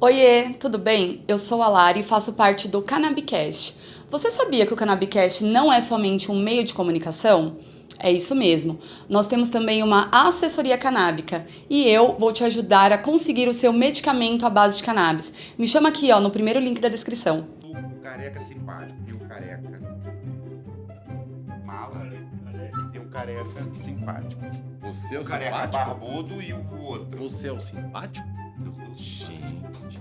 Oiê, tudo bem? Eu sou a Lari e faço parte do Cannabicast. Você sabia que o Cannabicast não é somente um meio de comunicação? É isso mesmo. Nós temos também uma assessoria canábica e eu vou te ajudar a conseguir o seu medicamento à base de cannabis. Me chama aqui, ó, no primeiro link da descrição. O careca simpático. Tem o careca mala e tem o careca simpático. Você é o O careca simpático? barbudo e o outro. Você é o simpático? Gente.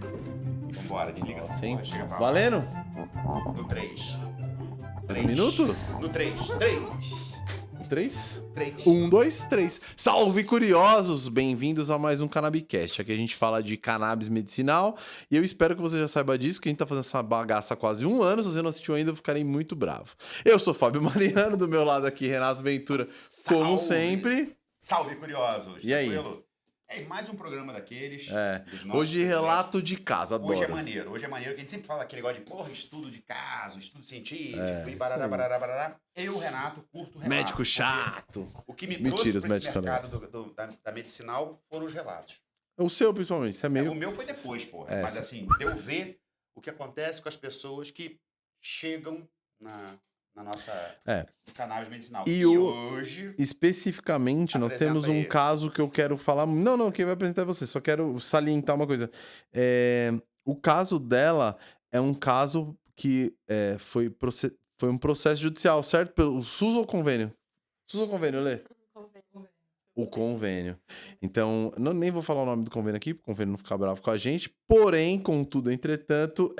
Vambora, desliga essa Sim. porra, chega pra lá. Valendo? No 3. 3 minutos? No 3. 3? 3. 1, 2, 3. Salve, curiosos! Bem-vindos a mais um Cannabicast. Aqui a gente fala de cannabis medicinal e eu espero que você já saiba disso, que a gente tá fazendo essa bagaça há quase um ano. Se você não assistiu ainda, eu ficarei muito bravo. Eu sou Fábio Mariano, do meu lado aqui, Renato Ventura, como sempre. Salve, curiosos. E aí? Tranquilo? É mais um programa daqueles. É. dos nossos Hoje, brasileiros. relato de casa, adoro. Hoje é maneiro. Hoje é maneiro, que a gente sempre fala aquele negócio de, porra, estudo de caso, estudo científico, e barará, isso aí. barará, barará. Eu, Renato, curto o relato. Médico chato. O que me Mentira, trouxe os para esse médicos são mercado da medicinal foram os relatos. O seu, principalmente. Você é meio... O meu foi depois, porra. É, Mas sim. assim, de eu ver o que acontece com as pessoas que chegam na nossa cannabis medicinal. E hoje... Especificamente, nós Apresenta temos um aí. caso que eu quero falar. Não, quem vai apresentar é você. Só quero salientar uma coisa. O caso dela é um caso que foi um processo judicial, certo? Pelo SUS ou convênio? SUS ou convênio, Lê? O convênio. Então, nem vou falar o nome do convênio aqui, para o convênio não ficar bravo com a gente. Porém, contudo, entretanto,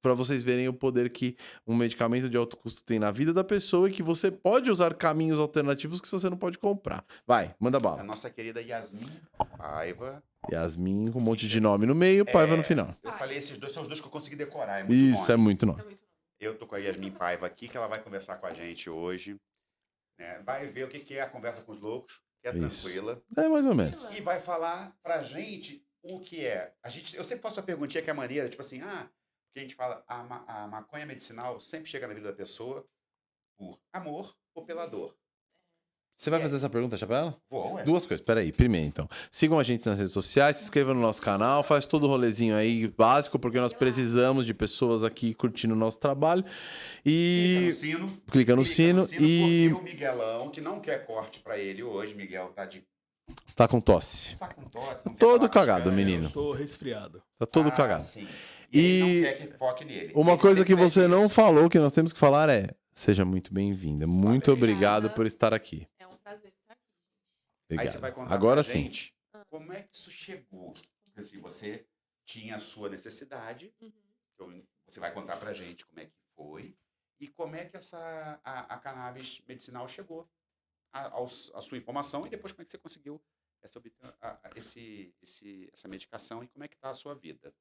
para vocês verem o poder que um medicamento de alto custo tem na vida da pessoa e que você pode usar caminhos alternativos que você não pode comprar. Vai, manda A bala. nossa querida Yasmin Paiva. Yasmin com um monte de nome no meio, Paiva no final. Eu falei, esses dois são os dois que eu consegui decorar. É muito Isso, nome. é muito nome. Eu tô com a Yasmin Paiva aqui, que ela vai conversar com a gente hoje. Né? Vai ver o que é a conversa com os loucos, que é Isso. tranquila. É mais ou menos. E vai falar pra gente o que é. Eu sempre faço a perguntinha que é maneira, tipo assim, porque a gente fala, a maconha medicinal sempre chega na vida da pessoa por amor ou pela dor. Você vai fazer essa pergunta já pra ela? Vou, ué. Duas coisas, peraí. Primeiro, então. Sigam a gente nas redes sociais, se inscrevam no nosso canal, faz todo o rolezinho aí básico, porque nós precisamos de pessoas aqui curtindo o nosso trabalho. E Clica no sino e porque o Miguelão, que não quer corte pra ele hoje, Miguel tá com tosse. tá com tosse. não quer Todo falar com as cagado, câmeras. menino. Eu tô resfriado. Tá todo cagado. Sim. E ele E não quer que foque nele. uma Ele coisa sempre que você pede não isso. falou, que nós temos que falar seja muito bem-vinda. Muito Obrigada. obrigado por estar aqui. É um prazer estar aqui. Obrigado. Aí você vai contar Agora pra sim. gente como é que isso chegou. Porque assim, você tinha a sua necessidade, então você vai contar pra gente como é que foi e como é que a cannabis medicinal chegou à sua informação e depois como é que você conseguiu obter essa medicação e como é que tá a sua vida.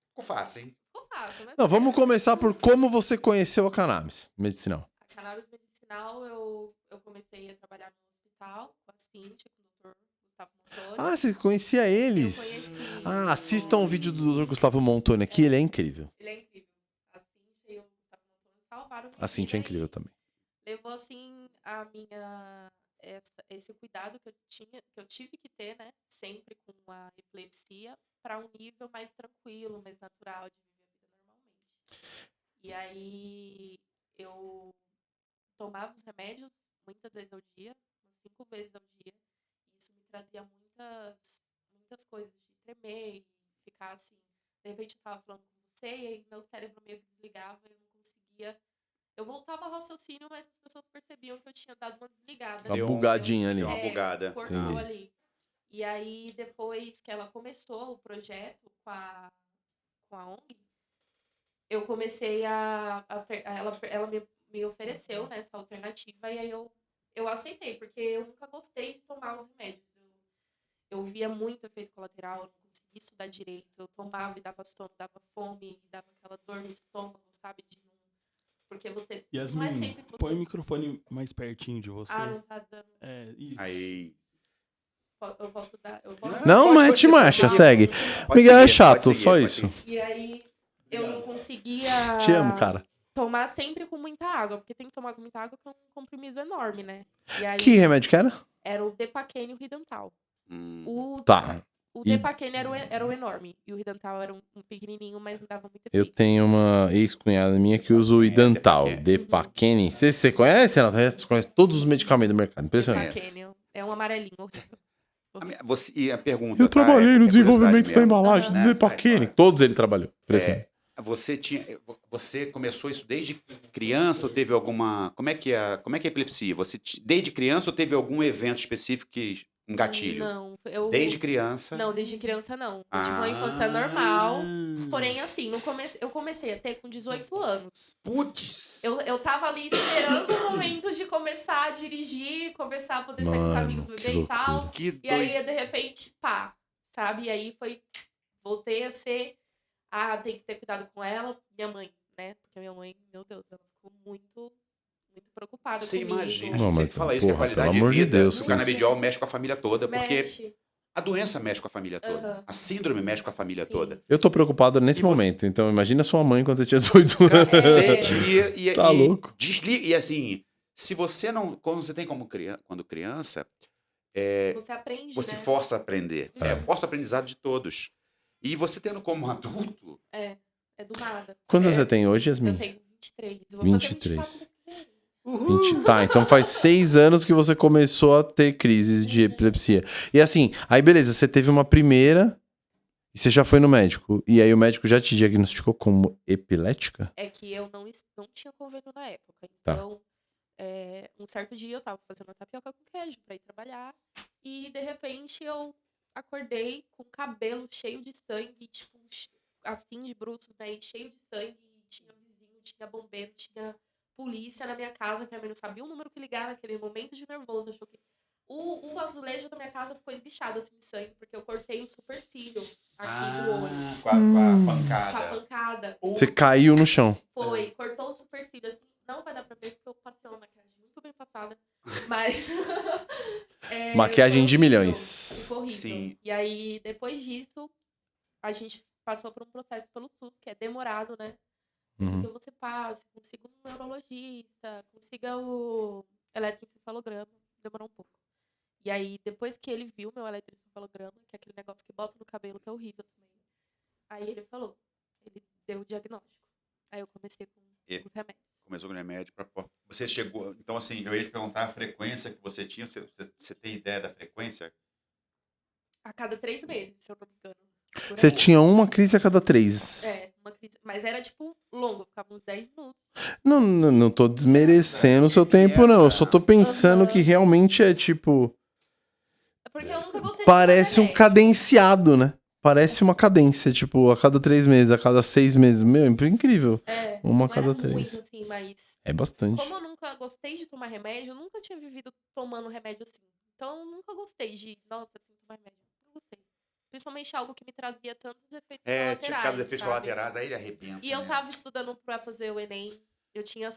Ficou fácil, hein? Ficou fácil, mas Não, vamos começar por como você conheceu a cannabis medicinal. A cannabis medicinal, eu comecei a trabalhar no hospital com a Cíntia, com o Dr. Gustavo Montoni. Ah, você conhecia eles? Eu conheci. Assistam o vídeo do Dr. Gustavo Montoni aqui, ele é incrível. Ele é incrível. A Cíntia e o Gustavo Montoni salvaram minha A Cintia é vida incrível e também. levou, assim, esse cuidado que eu tive que ter, né? Sempre com a epilepsia, para um nível mais tranquilo, mais natural de viver a vida normalmente. E aí eu tomava os remédios muitas vezes ao dia, umas 5 vezes ao dia. E isso me trazia muitas coisas de tremer e ficar assim. De repente eu tava falando com você e aí meu cérebro meio que desligava e eu não conseguia. Eu voltava ao raciocínio, mas as pessoas percebiam que eu tinha dado uma desligada. Uma Deu bugadinha ali. Deu uma bugada. Cortou Entendi. ali. E aí, depois que ela começou o projeto com a ONG, eu comecei ela me ofereceu, né, essa alternativa, e aí eu aceitei, porque eu nunca gostei de tomar os remédios. Eu via muito efeito colateral, eu não conseguia estudar direito, eu tomava e dava sono, dava fome, dava aquela dor no estômago, sabe, porque você não é Yasmin, sempre que você... põe o microfone mais pertinho de você. não tá dando... Isso. Aí. Eu volto a dar... Não, Pode mete seguir, marcha, pode segue. Pode Miguel é seguir, chato, pode seguir, só pode isso. seguir. E aí, eu não conseguia... Te amo, cara. Tomar sempre com muita água, porque tem que tomar com muita água, que é um comprimido enorme, né? E aí, Que remédio que era? era o Depaquene e o Ridental. Tá. O E- Depaquene era o enorme. E o Ridental era um pequenininho, mas não dava muito Eu efeito. tenho uma ex-cunhada minha que usa o Idantal, Depaquene. Depaquene. Você conhece, Renato? Você conhece todos os medicamentos do mercado. Impressionante. Depaquene é um amarelinho horrível. E a pergunta, Eu trabalhei no desenvolvimento da embalagem embalagem do Depaquene. Todos ele trabalhou. Impressionante. Você começou isso desde criança ou teve alguma... Como é que é a epilepsia? Desde criança ou teve algum evento específico um gatilho? Não, Desde criança? Não, desde criança não. Eu tive uma infância normal. Porém, assim, eu comecei a ter com 18 anos. Putz! Eu tava ali esperando o momento de começar a dirigir, começar a poder sair com os amigos Mano, que beber e tal. loucura. Que E aí, de repente, pá, sabe? E aí voltei a ser, tem que ter cuidado com ela, minha mãe, né? Porque minha mãe, meu Deus, ela ficou muito preocupada Você comigo. imagina, a Não, gente mas, sempre fala isso, que a porra, qualidade pelo de amor de vida Deus, do cara. canabidiol mexe com a família toda, porque Mexe. a doença mexe com a família toda. Aham. A síndrome mexe com a família Sim. toda. Eu tô preocupado nesse E você- momento. Então, imagina sua mãe quando você tinha 18 anos. Cacete! Tá louco. Desliga, e assim, se você não... Quando você tem quando criança, Você aprende, você né? força a aprender. Força o aprendizado de todos. E você tendo como adulto... É do nada. Quantos anos você tem hoje, Yasmin? Eu tenho 23. Vou 23. fazer 24 Tá, então faz 6 anos que você começou a ter crises de epilepsia. E assim, aí beleza, você teve uma primeira e você já foi no médico. E aí o médico já te diagnosticou como epilética? É que eu não tinha convênio na época. Tá. Então, um certo dia eu tava fazendo uma tapioca com queijo pra ir trabalhar. E, de repente, eu acordei com o cabelo cheio de sangue, tipo, assim, de bruços, né? E cheio de sangue. E tinha vizinho, tinha bombeiro, tinha polícia na minha casa, que a minha mãe não sabia o número que ligar naquele momento de nervoso. Achou que... O azulejo da minha casa ficou esguichado, assim, de sangue, porque eu cortei o supercílio aqui do olho. com a Com a pancada. pancada. Você caiu no chão. Foi, cortou o supercílio, assim, não vai dar pra ver porque eu passei uma maquiagem muito bem passada, mas... Maquiagem de ficou horrível, milhões. Ficou horrível. Sim. E aí, depois disso, a gente passou por um processo pelo SUS, que é demorado, né? Uhum. Porque você passa, consiga um neurologista, consiga o eletroencefalograma, demorou um pouco. E aí, depois que ele viu meu eletroencefalograma, que é aquele negócio que bota no cabelo, que é horrível também, aí ele falou, ele deu o diagnóstico. Aí eu comecei com os remédios. Começou com remédio para... Você chegou... Então, assim, eu ia te perguntar a frequência que você tinha. Você tem ideia da frequência? A cada 3 meses, se eu não me engano. Por Você aí. tinha uma crise a cada 3. Uma crise. Mas era, tipo, longo, ficava uns 10 minutos. Não tô desmerecendo o seu tempo, não. Eu só tô pensando que realmente é tipo... É porque eu nunca gostei Parece de um tomar remédio. cadenciado, né? Parece uma cadência, tipo, a cada 3 meses, a cada 6 meses. Meu, é incrível. Uma a Não cada era 3. muito, assim, mas... É bastante. Como eu nunca gostei de tomar remédio, eu nunca tinha vivido tomando remédio assim. Então, eu nunca gostei de, nossa, tenho que tomar remédio. Nunca gostei. Principalmente algo que me trazia tantos efeitos colaterais, Tipo, caso de efeitos sabe? colaterais, aí ele arrebenta. E eu né? tava estudando pra fazer o Enem. Eu tinha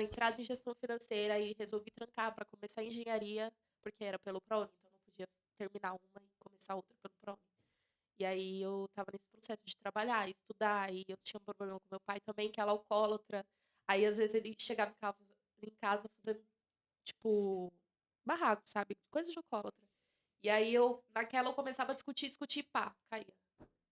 entrado em gestão financeira e resolvi trancar pra começar engenharia, porque era pelo ProUni, então eu não podia terminar uma e começar outra pelo ProUni. E aí eu tava nesse processo de trabalhar, estudar, e eu tinha um problema com meu pai também, que era alcoólatra. Aí às vezes ele chegava em casa fazendo, tipo, barraco, sabe? Coisa de alcoólatra. E aí naquela eu começava a discutir, pá, caía.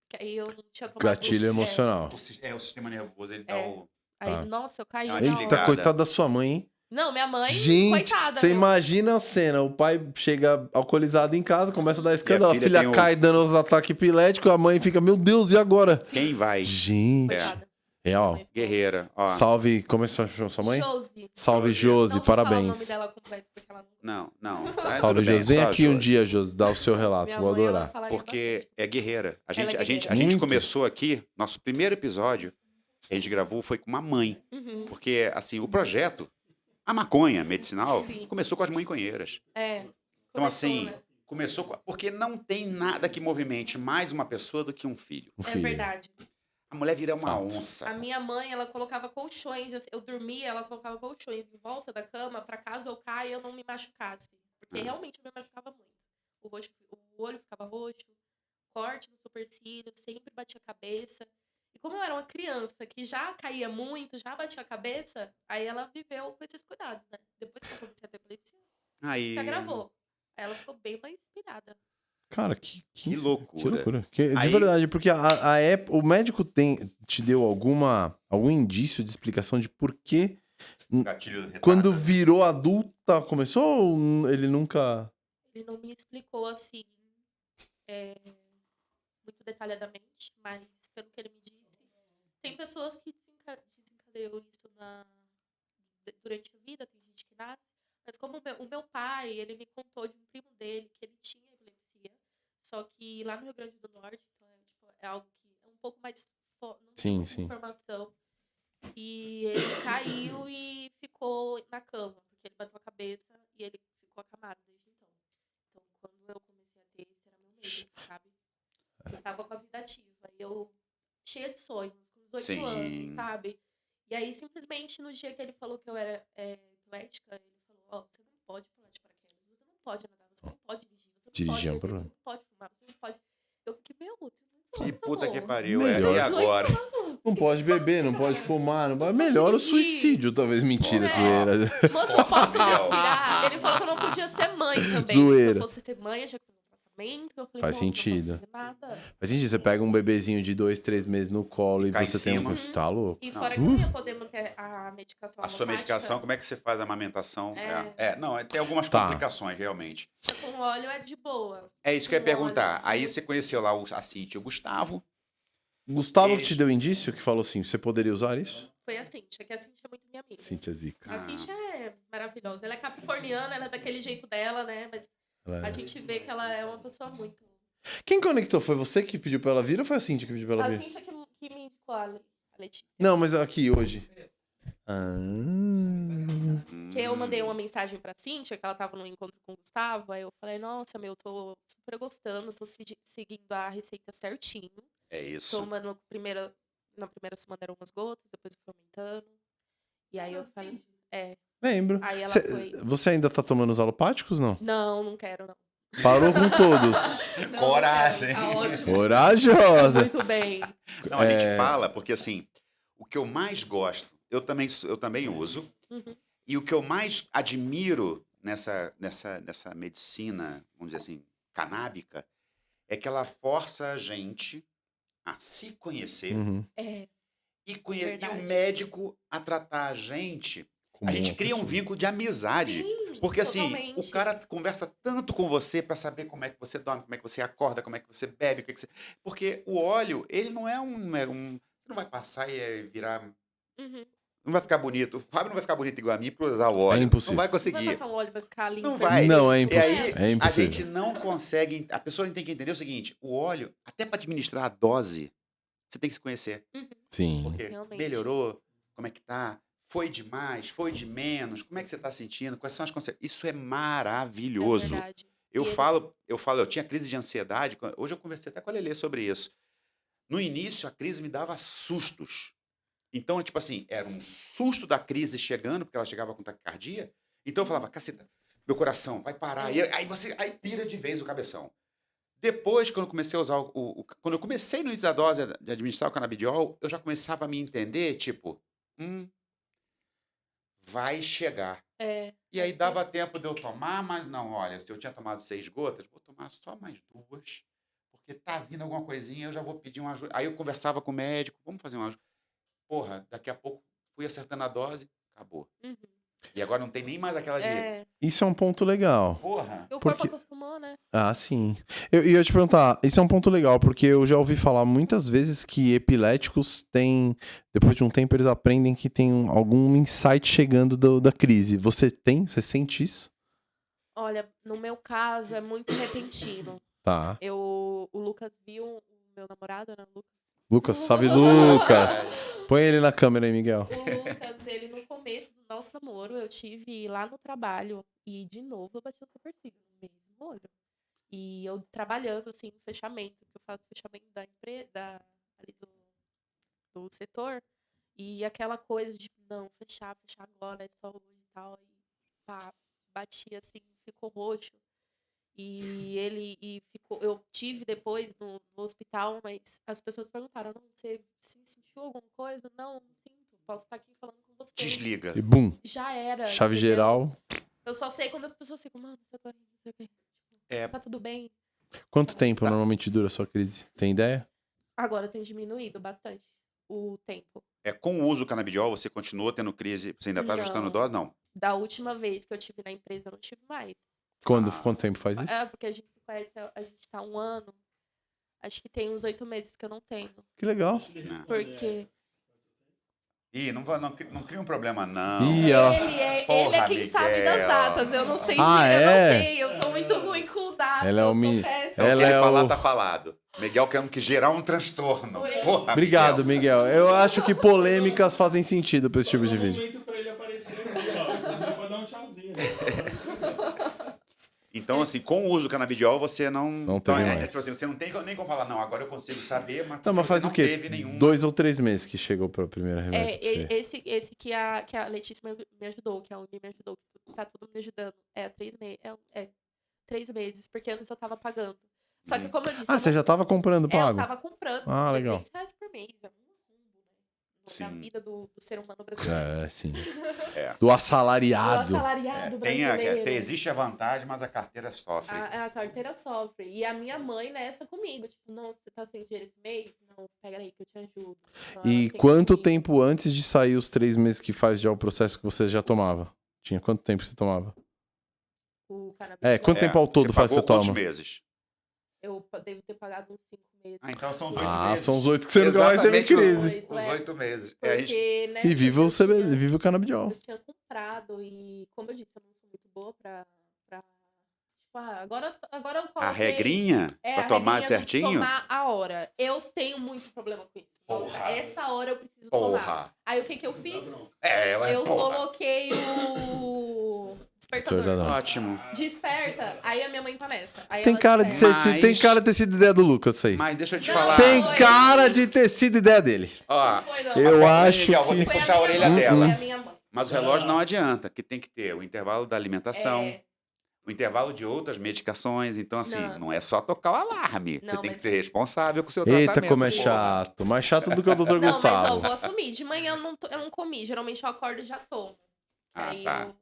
Que aí eu não tinha tomado... Gatilho emocional. O sistema nervoso, ele dá É. o... Aí, Tá. nossa, eu caí É uma na desligada. Eita, hora. coitada da sua mãe, hein? Não, minha mãe, Gente, coitada, você meu. imagina a cena, o pai chega alcoolizado em casa, começa a dar escândalo, a filha filha tem cai dando os ataques epiléticos, a mãe fica, meu Deus, e agora? Quem vai? Gente, Coitada. real. Guerreira. Ó. Salve, como é sua mãe? Josi. Salve, Josi. Josi, Não vou falar o nome parabéns. dela completo, porque ela não... Não. Salve, tudo bem, Josi. Vem só aqui um Josi. dia, Josi, dar o seu relato, Minha vou mãe, ela adorar. falaria Porque bastante. é guerreira. A Ela gente, é a gente, a guerreira. gente Muito. começou aqui, nosso primeiro episódio, que a gente gravou foi com uma mãe. Uhum. Porque, assim, o projeto, a maconha medicinal, Sim. começou com as maconheiras. É. Então, Começou, assim, né? porque não tem nada que movimente mais uma pessoa do que um filho. Um É filho. verdade. A mulher vira uma Fato. onça. A minha mãe, ela colocava colchões, assim, eu dormia, ela colocava colchões em volta da cama pra caso eu caia eu não me machucasse. Porque realmente eu me machucava muito. O olho ficava roxo, corte no supercílio, sempre batia a cabeça. E como eu era uma criança que já caía muito, já batia a cabeça, aí ela viveu com esses cuidados, né? Depois que eu comecei a ter epilepsia, Aí, se agravou. Aí ela ficou bem mais inspirada. Cara, que Que loucura. Que loucura. De Aí- verdade, porque o médico te deu algum indício de explicação de por que Gatilho retardo, quando né? virou adulta começou ou ele nunca... Ele não me explicou assim, muito detalhadamente, mas pelo que ele me disse, tem pessoas que desencadeiam isso durante a vida, tem gente que nasce, mas como o meu pai, ele me contou de um primo dele que ele tinha epilepsia, só que lá no Rio Grande do Norte, então é algo que é um pouco mais, não tem Sim, muita sim. informação, e ele caiu e ficou na cama, porque ele bateu a cabeça e ele ficou acamado desde então. Então, quando eu comecei a ter, esse era meu medo, sabe? Eu tava com a vida ativa, e eu cheia de sonhos, com 18 Sim. anos, sabe? E aí, simplesmente, no dia que ele falou que eu era epilética, ele falou, ó, você não pode pular de paraquedas, você não pode nadar, você não pode dirigir, você não Dirigir é um pode beber, problema. você não pode fumar, você não pode... Eu fiquei, meu, eu tenho 18 Que anos, puta que amor. pariu. Melhor. E agora? Não pode beber, não pode fumar, não pode... Melhor o dirigir. suicídio, talvez. Mentira, É. zoeira. Moço, eu posso Gabriel. respirar? Ele falou que eu não podia ser mãe também. Zoeira. Se eu fosse ser mãe, eu tinha que fazer um tratamento. Eu falei, Faz moço, sentido. não posso fazer nada. Mas, gente, você pega um bebezinho de 2, 3 meses no colo E e cai você em tem um... cima. Você tá louco? E Não. fora que eu não ia poder manter a medicação A sua alopática. medicação, como é que você faz a amamentação? Não, tem algumas Tá. complicações, realmente. Com óleo é de boa. É isso que eu ia Com perguntar. óleo. Aí você conheceu lá a Cintia e o Gustavo. Gustavo que Eles- te deu indício, que falou assim, você poderia usar isso? Foi a Cintia, que a Cintia é muito minha amiga. Cintia Zica. A Cintia é maravilhosa. Ela é capricorniana, ela é daquele jeito dela, né? Mas a gente vê que ela é uma pessoa muito... Quem conectou? Foi você que pediu pra ela vir ou foi a Cintia que pediu pra ela A vir? Cintia que me indicou a Letícia. Não, mas aqui, hoje. Ah... Que eu mandei uma mensagem pra Cintia, que ela tava no encontro com o Gustavo, aí eu falei, nossa, meu, tô super gostando, tô seguindo a receita certinho. É isso. Tomando na primeira semana eram umas gotas, depois eu fui aumentando. E aí eu falei, Lembro. aí ela Cê- foi, Você ainda tá tomando os alopáticos, não? não quero, não. Parou com todos. Não, Coragem. não quero. Tá ótimo. Corajosa. Muito bem. Não, a gente fala porque, assim, o que eu mais gosto, eu também uso, Uhum. e o que eu mais admiro nessa medicina, vamos dizer assim, canábica, é que ela força a gente a se conhecer Uhum. É, e o verdade. médico a tratar a gente. Como A gente uma cria um pessoa. vínculo de amizade. sim, Porque assim, totalmente. o cara conversa tanto com você pra saber como é que você dorme, como é que você acorda, como é que você bebe, o que que você... Porque o óleo, ele não é um... Você não vai passar e virar... Uhum. Não vai ficar bonito. O Fábio não vai ficar bonito igual a mim por usar o óleo. impossível. Não vai Não vai conseguir. passar um óleo, vai ficar limpo. Não vai. Não, é E impossível. aí, É a impossível. gente não consegue... A pessoa tem que entender o seguinte, o óleo, até pra administrar a dose, você tem que se conhecer. Sim. Porque Realmente. melhorou, como é que tá? Foi de mais, foi de menos, como é que você tá sentindo? Quais são as consequências? Isso é É maravilhoso. verdade. Eu E eles- falo, eu tinha crise de ansiedade, hoje eu conversei até com a Lelê sobre isso. No início, a crise me dava sustos. Então, tipo assim, era um susto da crise chegando, porque ela chegava com taquicardia. Então eu falava, caceta, meu coração vai parar. E aí pira de vez o cabeção. Depois, quando eu comecei a usar quando eu comecei no início da dose de administrar o canabidiol, eu já começava a me entender, tipo, vai chegar. É, E aí dava tempo de eu tomar, mas não, olha, se eu tinha tomado 6 gotas, vou tomar só mais 2, porque tá vindo alguma coisinha, eu já vou pedir uma ajuda. Aí eu conversava com o médico, vamos fazer uma ajuda. Porra, daqui a pouco fui acertando a dose, acabou. Uhum. E agora não tem nem mais aquela de, Isso é um ponto legal. porra, o corpo Porque- acostumou, né? Ah, sim. Eu ia te perguntar, isso é um ponto legal, porque eu já ouvi falar muitas vezes que epiléticos têm, depois de um tempo, eles aprendem que tem algum insight chegando da crise. Você tem? Você sente isso? Olha, no meu caso é muito repentino. Tá. O Lucas viu, o meu namorado, né? Lucas, salve Lucas! Põe ele na câmera aí, Miguel. O Lucas, ele no começo do nosso namoro, eu tive lá no trabalho e de novo eu bati o super signo no mesmo olho. E eu trabalhando assim no fechamento, que eu faço fechamento da empresa, ali do setor, e aquela coisa de não, fechar agora, é só hoje e tal, e pá, bati assim, ficou roxo. E ficou, eu tive depois no hospital, mas as pessoas perguntaram, não, você sentiu alguma coisa? Não sinto, posso estar aqui falando com vocês. desliga. E bum, Já era. chave entendeu? geral. Eu só sei quando as pessoas ficam, mano, você tá bem, não sei o quê. Tipo, É. tá tudo bem. Quanto tempo normalmente dura a sua crise? Tem ideia? Agora tem diminuído bastante o tempo. Com o uso do canabidiol, você continua tendo crise? Você ainda tá ajustando Não. dose? Não. Da última vez que eu tive na empresa, eu não tive mais. Quanto tempo faz isso? É, porque a gente se conhece, a gente tá há 1 ano. Acho que tem uns 8 meses que eu não tenho. Que legal. Porque Ih, não cria um problema, não. Ih, ó. ele é Porra, quem sabe das Miguel. datas. Eu não sei, Ah, eu é? não sei. Eu sou muito ruim com datas. Ela é o eu sou mi- péssima. Então, o Ela que ele é falar, o- tá falado. Miguel quer que gerar um transtorno. Oi. Porra, Obrigado, Miguel. Eu acho que polêmicas fazem sentido pra esse tipo de vídeo. momento pra ele aparecer aqui, ó. Você pode dar um tchauzinho. Né? Então, assim, com o uso do canabidiol, você não... Não então, teve mais. tipo assim, você não tem nem como falar, não, agora eu consigo saber, mas, Não, mas você faz não o quê? teve nenhum... 2 ou 3 meses que chegou pra primeira remédio pra você. Esse que a Letícia me ajudou, que a Uni me ajudou, que tá todo mundo me ajudando. É 3 meses. É 3 meses, porque antes eu tava pagando. Só que, como eu disse. Ah, você já tava comprando eu pago? tava comprando. Ah, legal. R$300 por mês. É um rumbo, né? Na Sim. vida do ser humano brasileiro. É, sim. É. Do Do assalariado. assalariado Tem brasileiro. existe a vantagem, mas a carteira sofre. A carteira sofre. E a minha mãe nessa comigo. Tipo, não, você tá sem dinheiro esse mês? Não, pega aí que eu te ajudo. Então, ela E sempre quanto comigo. tempo antes de sair os 3 meses que faz já o processo que você já tomava? Tinha quanto tempo você tomava? O cannabis. Quanto tempo ao todo você faz pagou você quantos toma? meses? Eu devo ter pagado uns 5 meses. Ah, então são os 8 Ah, meses. são os 8 que você nunca mais teve Exatamente crise. Os 8 meses. É, a gente... Porque, né? E vive o, eu tinha- vive o canabidiol. Eu tinha comprado e, como eu disse, eu não sou muito boa pra tipo, agora eu coloquei... A regrinha É, pra a tomar regrinha do certinho? tomar a hora. Eu tenho muito problema com isso. Nossa, Porra. essa hora eu preciso tomar. Porra. Aí o que que eu fiz? Ela Eu porra. coloquei o despertador. Despertador. Ótimo. Desperta. Aí a minha mãe tá nessa. Aí Tem ela cara, de desperta. ser, tem cara de ter sido ideia do Lucas isso aí. Mas deixa eu te Não, falar. Tem Foi. cara de ter sido ideia dele. Ó, Foi, não. Eu Mas, acho Miguel, vou que... ter que Foi puxar a minha orelha mãe, dela. Foi a minha mãe. Mas o relógio não adianta, que tem que ter o intervalo da alimentação, É, o intervalo de outras medicações. Então, assim, Não. não é só tocar o alarme. Você Não, tem que mas- ser responsável com o seu Eita, tratamento. como é porra. chato. Mais chato do que o Dr. Não, mas ó, Gustavo. eu vou assumir. De manhã eu não comi. Geralmente eu acordo e já tomo. Ah, Aí tá. eu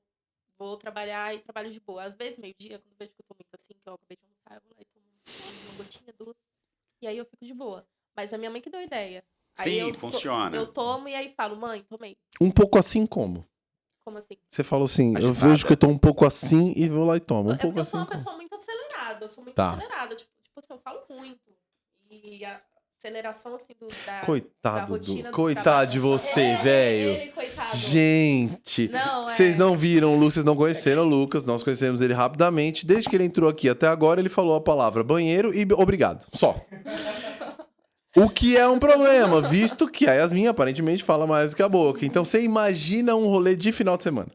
vou trabalhar e trabalho de boa. Às vezes, meio-dia, quando eu vejo que eu tô muito assim, que eu acabei de almoçar, eu vou lá e tomo uma gotinha, 2. E aí eu fico de boa. Mas a minha mãe que deu a ideia. Aí Sim, eu funciona. Eu tomo e aí falo, mãe, tomei. Um pouco assim como? Como assim? Você falou assim, eu Agitada. vejo que eu tô um pouco assim e vou lá e tomo. Um É porque pouco eu sou assim uma como? pessoa muito acelerada. Eu sou muito Tá. acelerada. Tipo assim, eu falo muito. E a aceleração, assim, da Coitado rotina do Coitado de trabalho. você, É, velho. ele, coitado. Gente, Não, vocês é. não viram o Lucas, vocês não conheceram o Lucas, nós conhecemos ele rapidamente. Desde que ele entrou aqui até agora, ele falou a palavra banheiro e obrigado. Só. O que é um problema, visto que a Yasmin aparentemente fala mais do que a boca. Então você imagina um rolê de final de semana.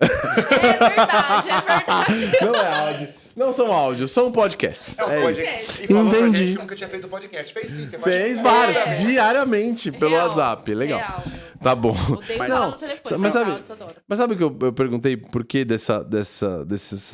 É verdade, é verdade. Não é áudio. Não são áudios, são podcasts. É um É isso. podcast. E falou pra Entendi. gente que nunca tinha feito podcast. Fez sim, você faz. Fez vários, É. diariamente, pelo Real, WhatsApp. Legal. real. Tá bom. Odeio Mas- falar não, no telefone, mas mas sabe- áudios, adoro. Mas sabe o que eu perguntei por que dessa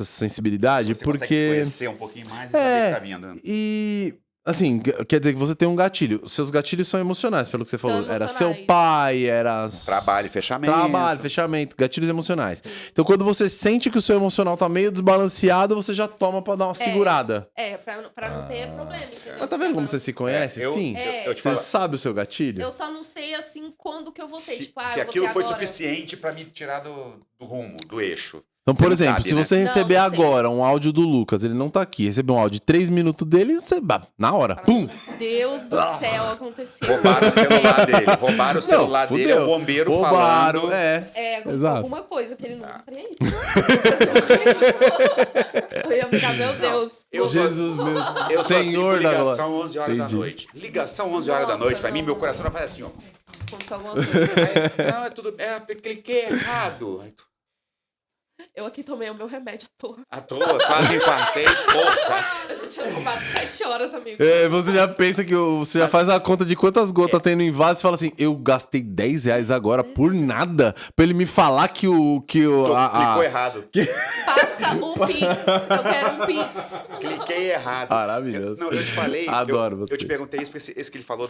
sensibilidade? Você consegue se Porque. conhecer um pouquinho mais e saber o que tá vindo. E. Assim, quer dizer que você tem um gatilho. Os seus gatilhos são emocionais, pelo que você São falou. Era seu emocionais. pai, era. Trabalho e fechamento. Trabalho, fechamento, gatilhos emocionais. Então, quando você sente que o seu emocional tá meio desbalanceado, você já toma pra dar uma segurada. É, pra não ter problema, entendeu? Mas tá vendo como você se conhece? eu- Sim. eu te Você falo- sabe o seu gatilho? Eu só não sei, assim, quando que eu vou ter. Se, Tipo, se eu vou aquilo ter foi agora. suficiente pra me tirar do rumo, do eixo. Então, por Você não exemplo, sabe, se né? você Não, receber não sei. agora um áudio do Lucas, ele não tá aqui, receber um áudio de 3 minutos dele, você. Na hora. Pum! Deus do céu, aconteceu. Roubaram o celular dele. Roubaram o celular Não, dele, é o fudeu. bombeiro Roubaram, falando. é. É, aconteceu Exato. alguma coisa que ele nunca faria isso. Eu ia ficar, meu Deus. Eu sou- Jesus, meu Eu sou assim, Senhor com da glória. ligação 11 horas da Entendi. noite. Ligação 11 horas da Nossa, noite, pra mim, não. meu coração não faz assim, ó. Aconteceu alguma coisa. Não, é tudo. Cliquei errado. Eu aqui tomei o meu remédio à toa. À toa, quase infartei, porra. A gente tinha tomado 7 horas, amigo. É, você já pensa que você já faz a conta de quantas gotas tem no invase e fala assim: eu gastei R$10 agora por nada pra ele me falar que o. Clicou errado. Passa um pix. Eu quero um pix. Cliquei errado. Maravilhoso. Eu te falei. Adoro eu vocês. te perguntei isso, porque esse que ele falou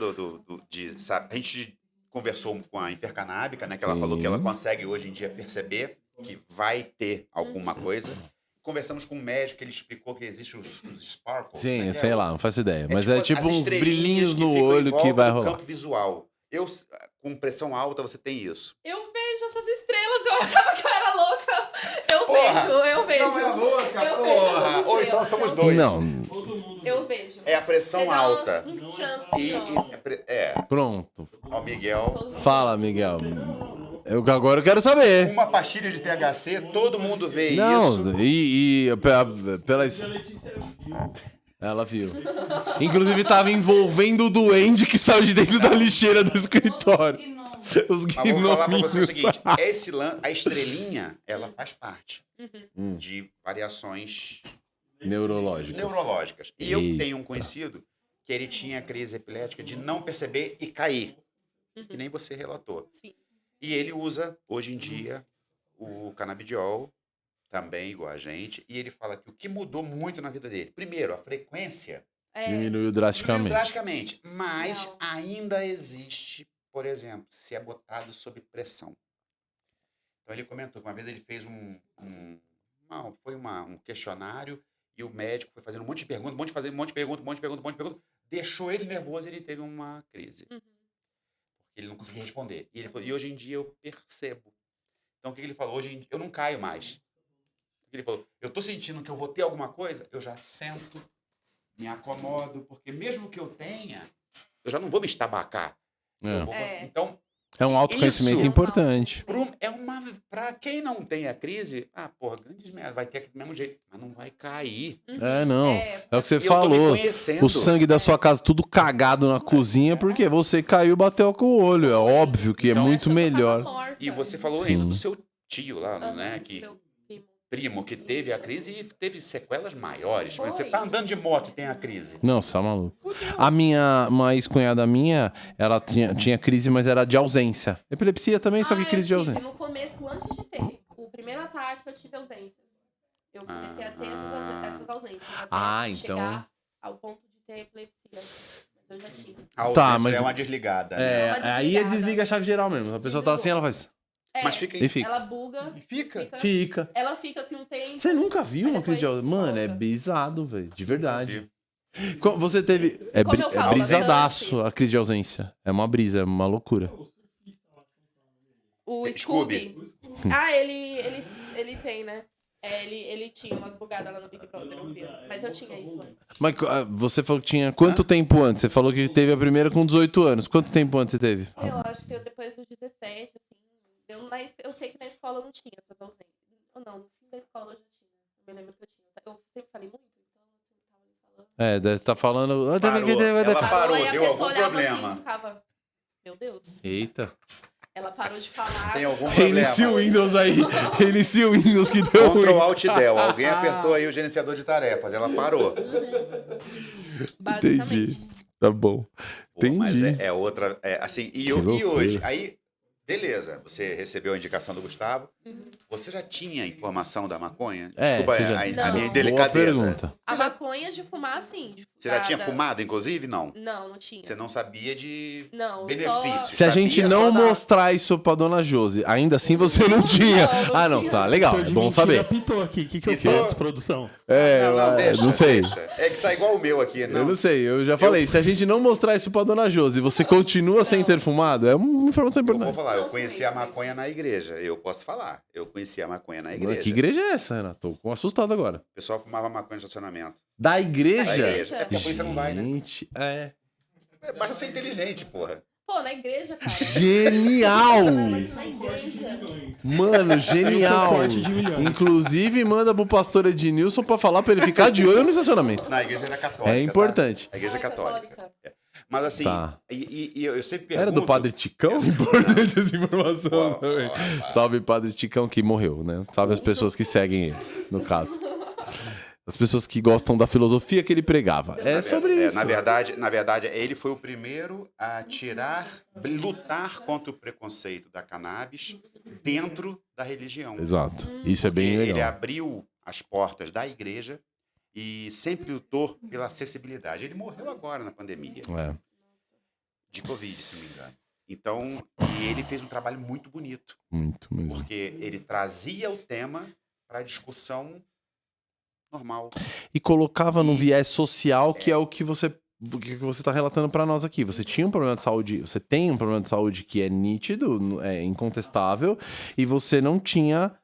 sabe, a gente conversou com a enfercanábica, né? Que ela Sim. falou que ela consegue hoje em dia perceber que vai ter alguma coisa. conversamos com um médico, ele explicou que existem os sparkles. Sim, né? sei lá, não faço ideia. Mas tipo é tipo as uns estrelinhas brilhinhos no ficam em olho que volta vai do rolar. campo visual. Com pressão alta, você tem isso. Eu vejo essas estrelas, eu achava que eu era louca. Eu vejo. Não é louca, Eu porra! vejo Ou então estrelas, somos eu- dois. Não, Todo mundo. Eu vejo. É a pressão Você dá alta. uns chances, pronto. Ó, Miguel. Fala, Miguel. Agora eu quero saber. Uma pastilha de THC, todo mundo vê Não, isso. pelas... A Letícia viu. Ela viu. Inclusive tava envolvendo o duende que saiu de dentro da lixeira do escritório. Os Mas vou falar pra você o gnominhos. seguinte: a estrelinha, ela faz parte Hum. de variações Neurológicas. neurológicas. E eu Eita. tenho um conhecido que ele tinha crise epilética de não perceber e cair. Que nem você relatou. Sim. E ele usa, hoje em dia, o canabidiol, também igual a gente. E ele fala que o que mudou muito na vida dele, primeiro, a frequência É, Diminuiu diminuiu drasticamente. drasticamente. Mas Real. ainda existe, por exemplo, se é botado sob pressão. Então ele comentou que uma vez ele fez um questionário e o médico foi fazendo um monte de perguntas, um monte de perguntas, deixou ele nervoso e ele teve uma crise. Uhum. Porque ele não conseguia responder. E ele falou, e hoje em dia eu percebo. Então o que ele falou? Hoje em dia eu não caio mais. Ele falou, eu tô sentindo que eu vou ter alguma coisa, eu já sento, me acomodo, porque mesmo que eu tenha, eu já não vou me estabacar. Eu vou- É. Então, É um autoconhecimento Isso. importante. pra quem não tem a crise, porra, grandes merda, vai ter aqui do mesmo jeito, mas não vai cair. É, não. É, É o que você E eu tô me falou. conhecendo. O sangue da sua casa tudo cagado na cozinha porque você caiu e bateu com o olho. É óbvio que é Então- muito achou que eu tava melhor. morta. E você falou Sim. ainda do seu tio lá, Aham, né? Que meu primo. primo que teve a crise e teve sequelas maiores. Mas você Foi. tá andando de moto e tem a crise. Não, você tá maluco. Uma ex-cunhada minha, ela tinha crise, mas era de ausência. Epilepsia também, só que crise de eu ausência. tive no começo, antes de ter. O primeiro ataque eu tive ausências. Eu comecei a ter essas ausências. Até então- chegar ao ponto de ter epilepsia. Mas eu já tive. A ausência mas- é uma desligada. Né? É, uma aí desligada. desliga a chave geral mesmo. A pessoa tá assim, ela faz. É, Mas fica E fica. ela buga. E fica. Fica. Ela fica assim um tempo. Você nunca viu Aí uma crise de depois ausência? Mano, é volta. bizado, velho. De verdade. Vi. Você teve. É, Como eu é falo brisadaço bastante. a crise de ausência. É uma brisa, é uma loucura. O Scooby. Scooby. Ah, ele tem, né? É, ele tinha umas bugadas lá no Big Brother, eu vi. Mas eu tinha isso antes. Mas você falou que tinha quanto tempo antes? Você falou que teve a primeira com 18 anos. Quanto tempo antes você teve? Eu acho que depois dos 17, assim. Eu sei que na escola eu não tinha essas ausências. Ou não, no fim da escola eu já tinha. Eu me lembro que eu tinha. Eu sempre falei muito, então eu sempre tava ali falando. É, deve estar falando. Parou. Ela parou, Aí a deu pessoa algum olhava problema. Assim, e ficava, meu Deus. Eita. Ela parou de falar. Tem algum só- problema? Reinicia o Windows aí. Reinicia o Windows que deu ruim. Ctrl Alt Del. Alguém apertou aí o gerenciador de tarefas. Ela parou. Basicamente. Entendi. Tá bom. Pô, mas Entendi. é outra. Assim, e loucura. hoje? Aí, beleza, você recebeu a indicação do Gustavo. Você já tinha informação da maconha? É, Desculpa você já- a Não. minha Boa indelicadeza. pergunta. A maconha de fumar, sim. Você já tinha fumado, inclusive? Não. Não, não tinha. Você não sabia de Não, benefícios. Se a gente Sabia não só da- mostrar isso pra dona Josi, ainda assim você não tinha. Não, não Ah, não, tinha. tá legal. É bom saber. Pitou aqui. O que eu Pitou? faço, produção? É, Não, deixa. não sei. Deixa. É que tá igual o meu aqui. Eu Não, não sei, eu já falei. Se a gente não mostrar isso pra dona Josi e você continua sem ter fumado, é uma informação eu vou importante. falar, eu conheci a maconha na igreja. Eu posso falar. Eu conheci a maconha na igreja. Que igreja é essa, Renato? Tô assustado agora. O pessoal fumava maconha no estacionamento. Da igreja? Da igreja. É porque a polícia não vai, né? Gente, é. Basta ser inteligente, porra. Pô, na igreja, cara. Genial! Mas na igreja. Mano, genial. corte de milhões. Inclusive, manda pro pastor Ednilson pra falar pra ele ficar de olho no estacionamento. Na igreja era católica. É importante. Tá? A igreja Ah, é católica. católica. É. Mas assim, Tá. e eu sempre pergunto... Era do Padre Ticão? Importante essa informação Boa, também. boa, boa. Salve Padre Ticão, que morreu, né? Salve as pessoas que seguem ele, no caso. As pessoas que gostam da filosofia que ele pregava. É sobre isso. Na verdade, ele foi o primeiro a lutar contra o preconceito da cannabis dentro da religião. Exato. Isso é Porque bem ele legal. abriu as portas da igreja e sempre lutou pela acessibilidade. Ele morreu agora na pandemia É. de Covid, se não me engano. Então, e ele fez um trabalho muito bonito, Muito mesmo. porque ele trazia o tema para a discussão normal. E colocava num E- viés social, que é o que você está relatando para nós aqui. Você tinha um problema de saúde, você tem um problema de saúde que é nítido, é incontestável, e você não tinha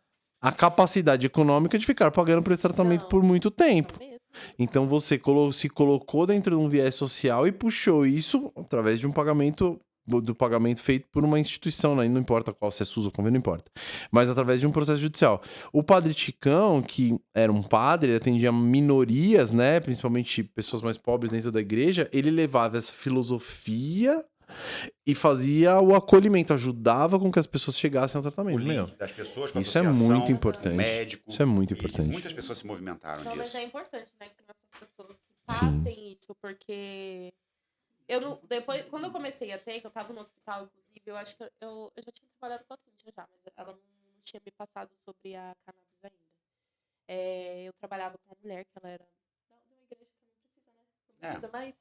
a capacidade econômica de ficar pagando por esse tratamento Não. por muito tempo. Não mesmo. Então você se colocou dentro de um viés social e puxou isso através de um pagamento, do pagamento feito por uma instituição, né? Não importa qual, se é SUS ou convênio, não importa. Mas através de um processo judicial. O Padre Chicão, que era um padre, ele atendia minorias, né? Principalmente pessoas mais pobres dentro da igreja, ele levava essa filosofia e fazia o acolhimento, ajudava com que as pessoas chegassem ao O tratamento. Meu, link das pessoas com a isso é associação, muito importante. médico. Isso é muito e importante. muitas pessoas se movimentaram Não, mas disso. é importante, né, que essas pessoas que Sim. passem isso, porque eu não, depois, quando eu comecei a ter, que eu tava no hospital, inclusive, eu acho que eu já tinha trabalhado com a Cíntia já, mas ela não tinha me passado sobre a cannabis ainda. Eu trabalhava com uma mulher que ela era de uma igreja que não precisa, né? Não precisa mais.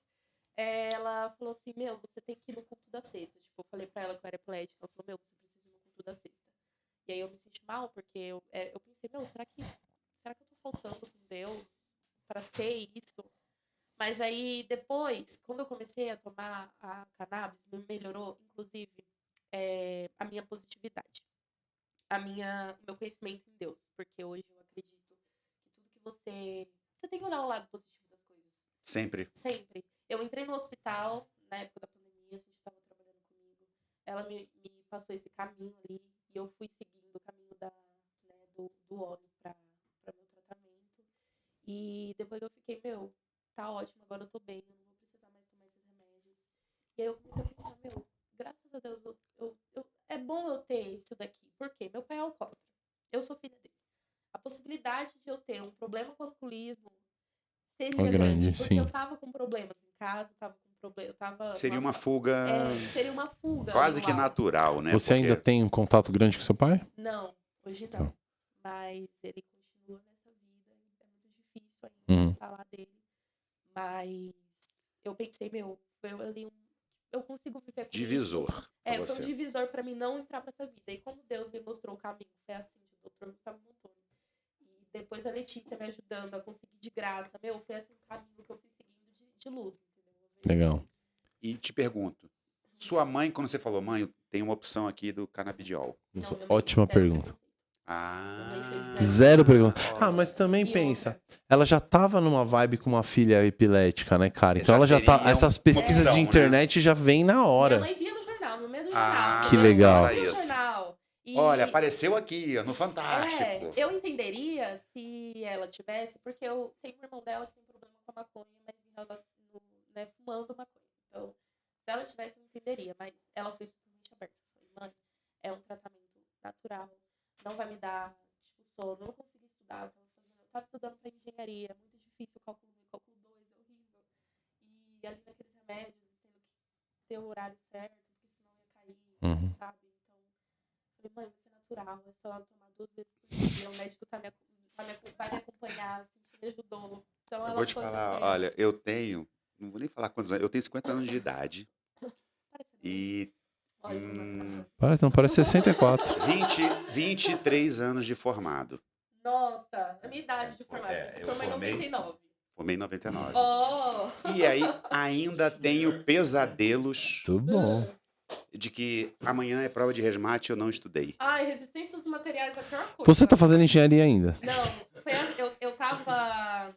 Ela falou assim, meu, você tem que ir no culto da sexta. Tipo, eu falei pra ela que eu era epilética, ela falou, meu, você precisa ir no culto da sexta. E aí eu me senti mal, porque eu pensei, meu, será que eu tô faltando com Deus pra ter isso? Mas aí, depois, quando eu comecei a tomar a cannabis, me melhorou, inclusive, a minha positividade. O meu conhecimento em Deus. Porque hoje eu acredito que tudo que você tem que olhar o lado positivo das coisas. Sempre. Sempre. Eu entrei no hospital, na época da pandemia, a gente estava trabalhando comigo. Ela me passou esse caminho ali, e eu fui seguindo o caminho do óleo para meu tratamento. E depois eu fiquei, meu, tá ótimo, agora eu tô bem, eu não vou precisar mais tomar esses remédios. E aí eu comecei a pensar, meu, graças a Deus, é bom eu ter isso daqui. Por quê? Meu pai é alcoólatra. Eu sou filha dele. A possibilidade de eu ter um problema com o alcoolismo seria grande, porque sim. eu tava com problemas em casa, Seria uma fuga seria uma fuga quase que anual. natural, né? Você ainda tem um contato grande com seu pai? Não, hoje Tá. não. Mas ele continua nessa vida. É muito difícil ainda falar dele. Mas eu pensei, meu, foi ali eu consigo viver com divisor isso. pra Foi um você. divisor pra mim não entrar pra essa vida. E como Deus me mostrou o caminho, foi assim, do Dr. Gustavo Montoni. E depois a Letícia me ajudando a conseguir de graça. Meu, foi assim um caminho que eu fui seguindo de luz, entendeu? Legal. E te pergunto, sua mãe, quando você falou, mãe, tem uma opção aqui do canabidiol. Não, minha mãe Ótima fez zero pergunta. preconceito. Ah. Minha mãe fez Zero pergunta. ó. Ah, mas também E pensa, outra, ela já tava numa vibe com uma filha epilética, né, cara? Então Já ela já tá. seria Essas uma pesquisas opção, de né? internet já vem na minha hora. mãe via no jornal, no meio do Ah, jornal. Que Minha mãe legal. via no Isso. jornal. E- Olha, apareceu aqui, ó, no Fantástico. eu entenderia se ela tivesse, porque eu tenho um irmão dela que tem problema com a maconha, mas fumando maconha. Então, se ela tivesse, eu entenderia, mas ela foi totalmente aberta. Eu falei, mãe, é um tratamento natural, não vai me dar sono, eu não consegui estudar, eu tava estudando para engenharia, é muito difícil, cálculo 1, cálculo 2, é horrível. E ali naqueles remédios, tendo que ter o horário certo, porque senão ia cair, sabe? Então, eu falei, mãe, vai ser natural, é só tomar 2 vezes por dia, o médico vai me acompanhar, assim, me ajudou. Então, Eu ela vou te foi falar, também. olha, eu tenho, não vou nem falar quantos anos, eu tenho 50 anos de idade Parece e Olha, como Não parece 64. 23 anos de formado. Nossa, a minha idade de formação. Você eu formou em formei. 99. Formei em 99. Oh! E aí ainda tenho pesadelos Tudo bom. de que amanhã é prova de resmate e eu não estudei. Ai, resistência dos materiais é a pior coisa. Você tá fazendo engenharia ainda? Não, eu tava...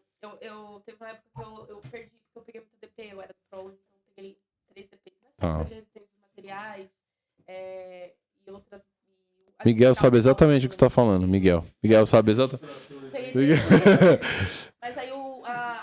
teve uma época que eu perdi, porque eu peguei muita DP, eu era do PRO, então eu peguei 3 DPs. Nessa época de resistência dos materiais e outras... Miguel sabe exatamente o que você tá falando, Miguel. Miguel sabe exatamente. Peguei mas aí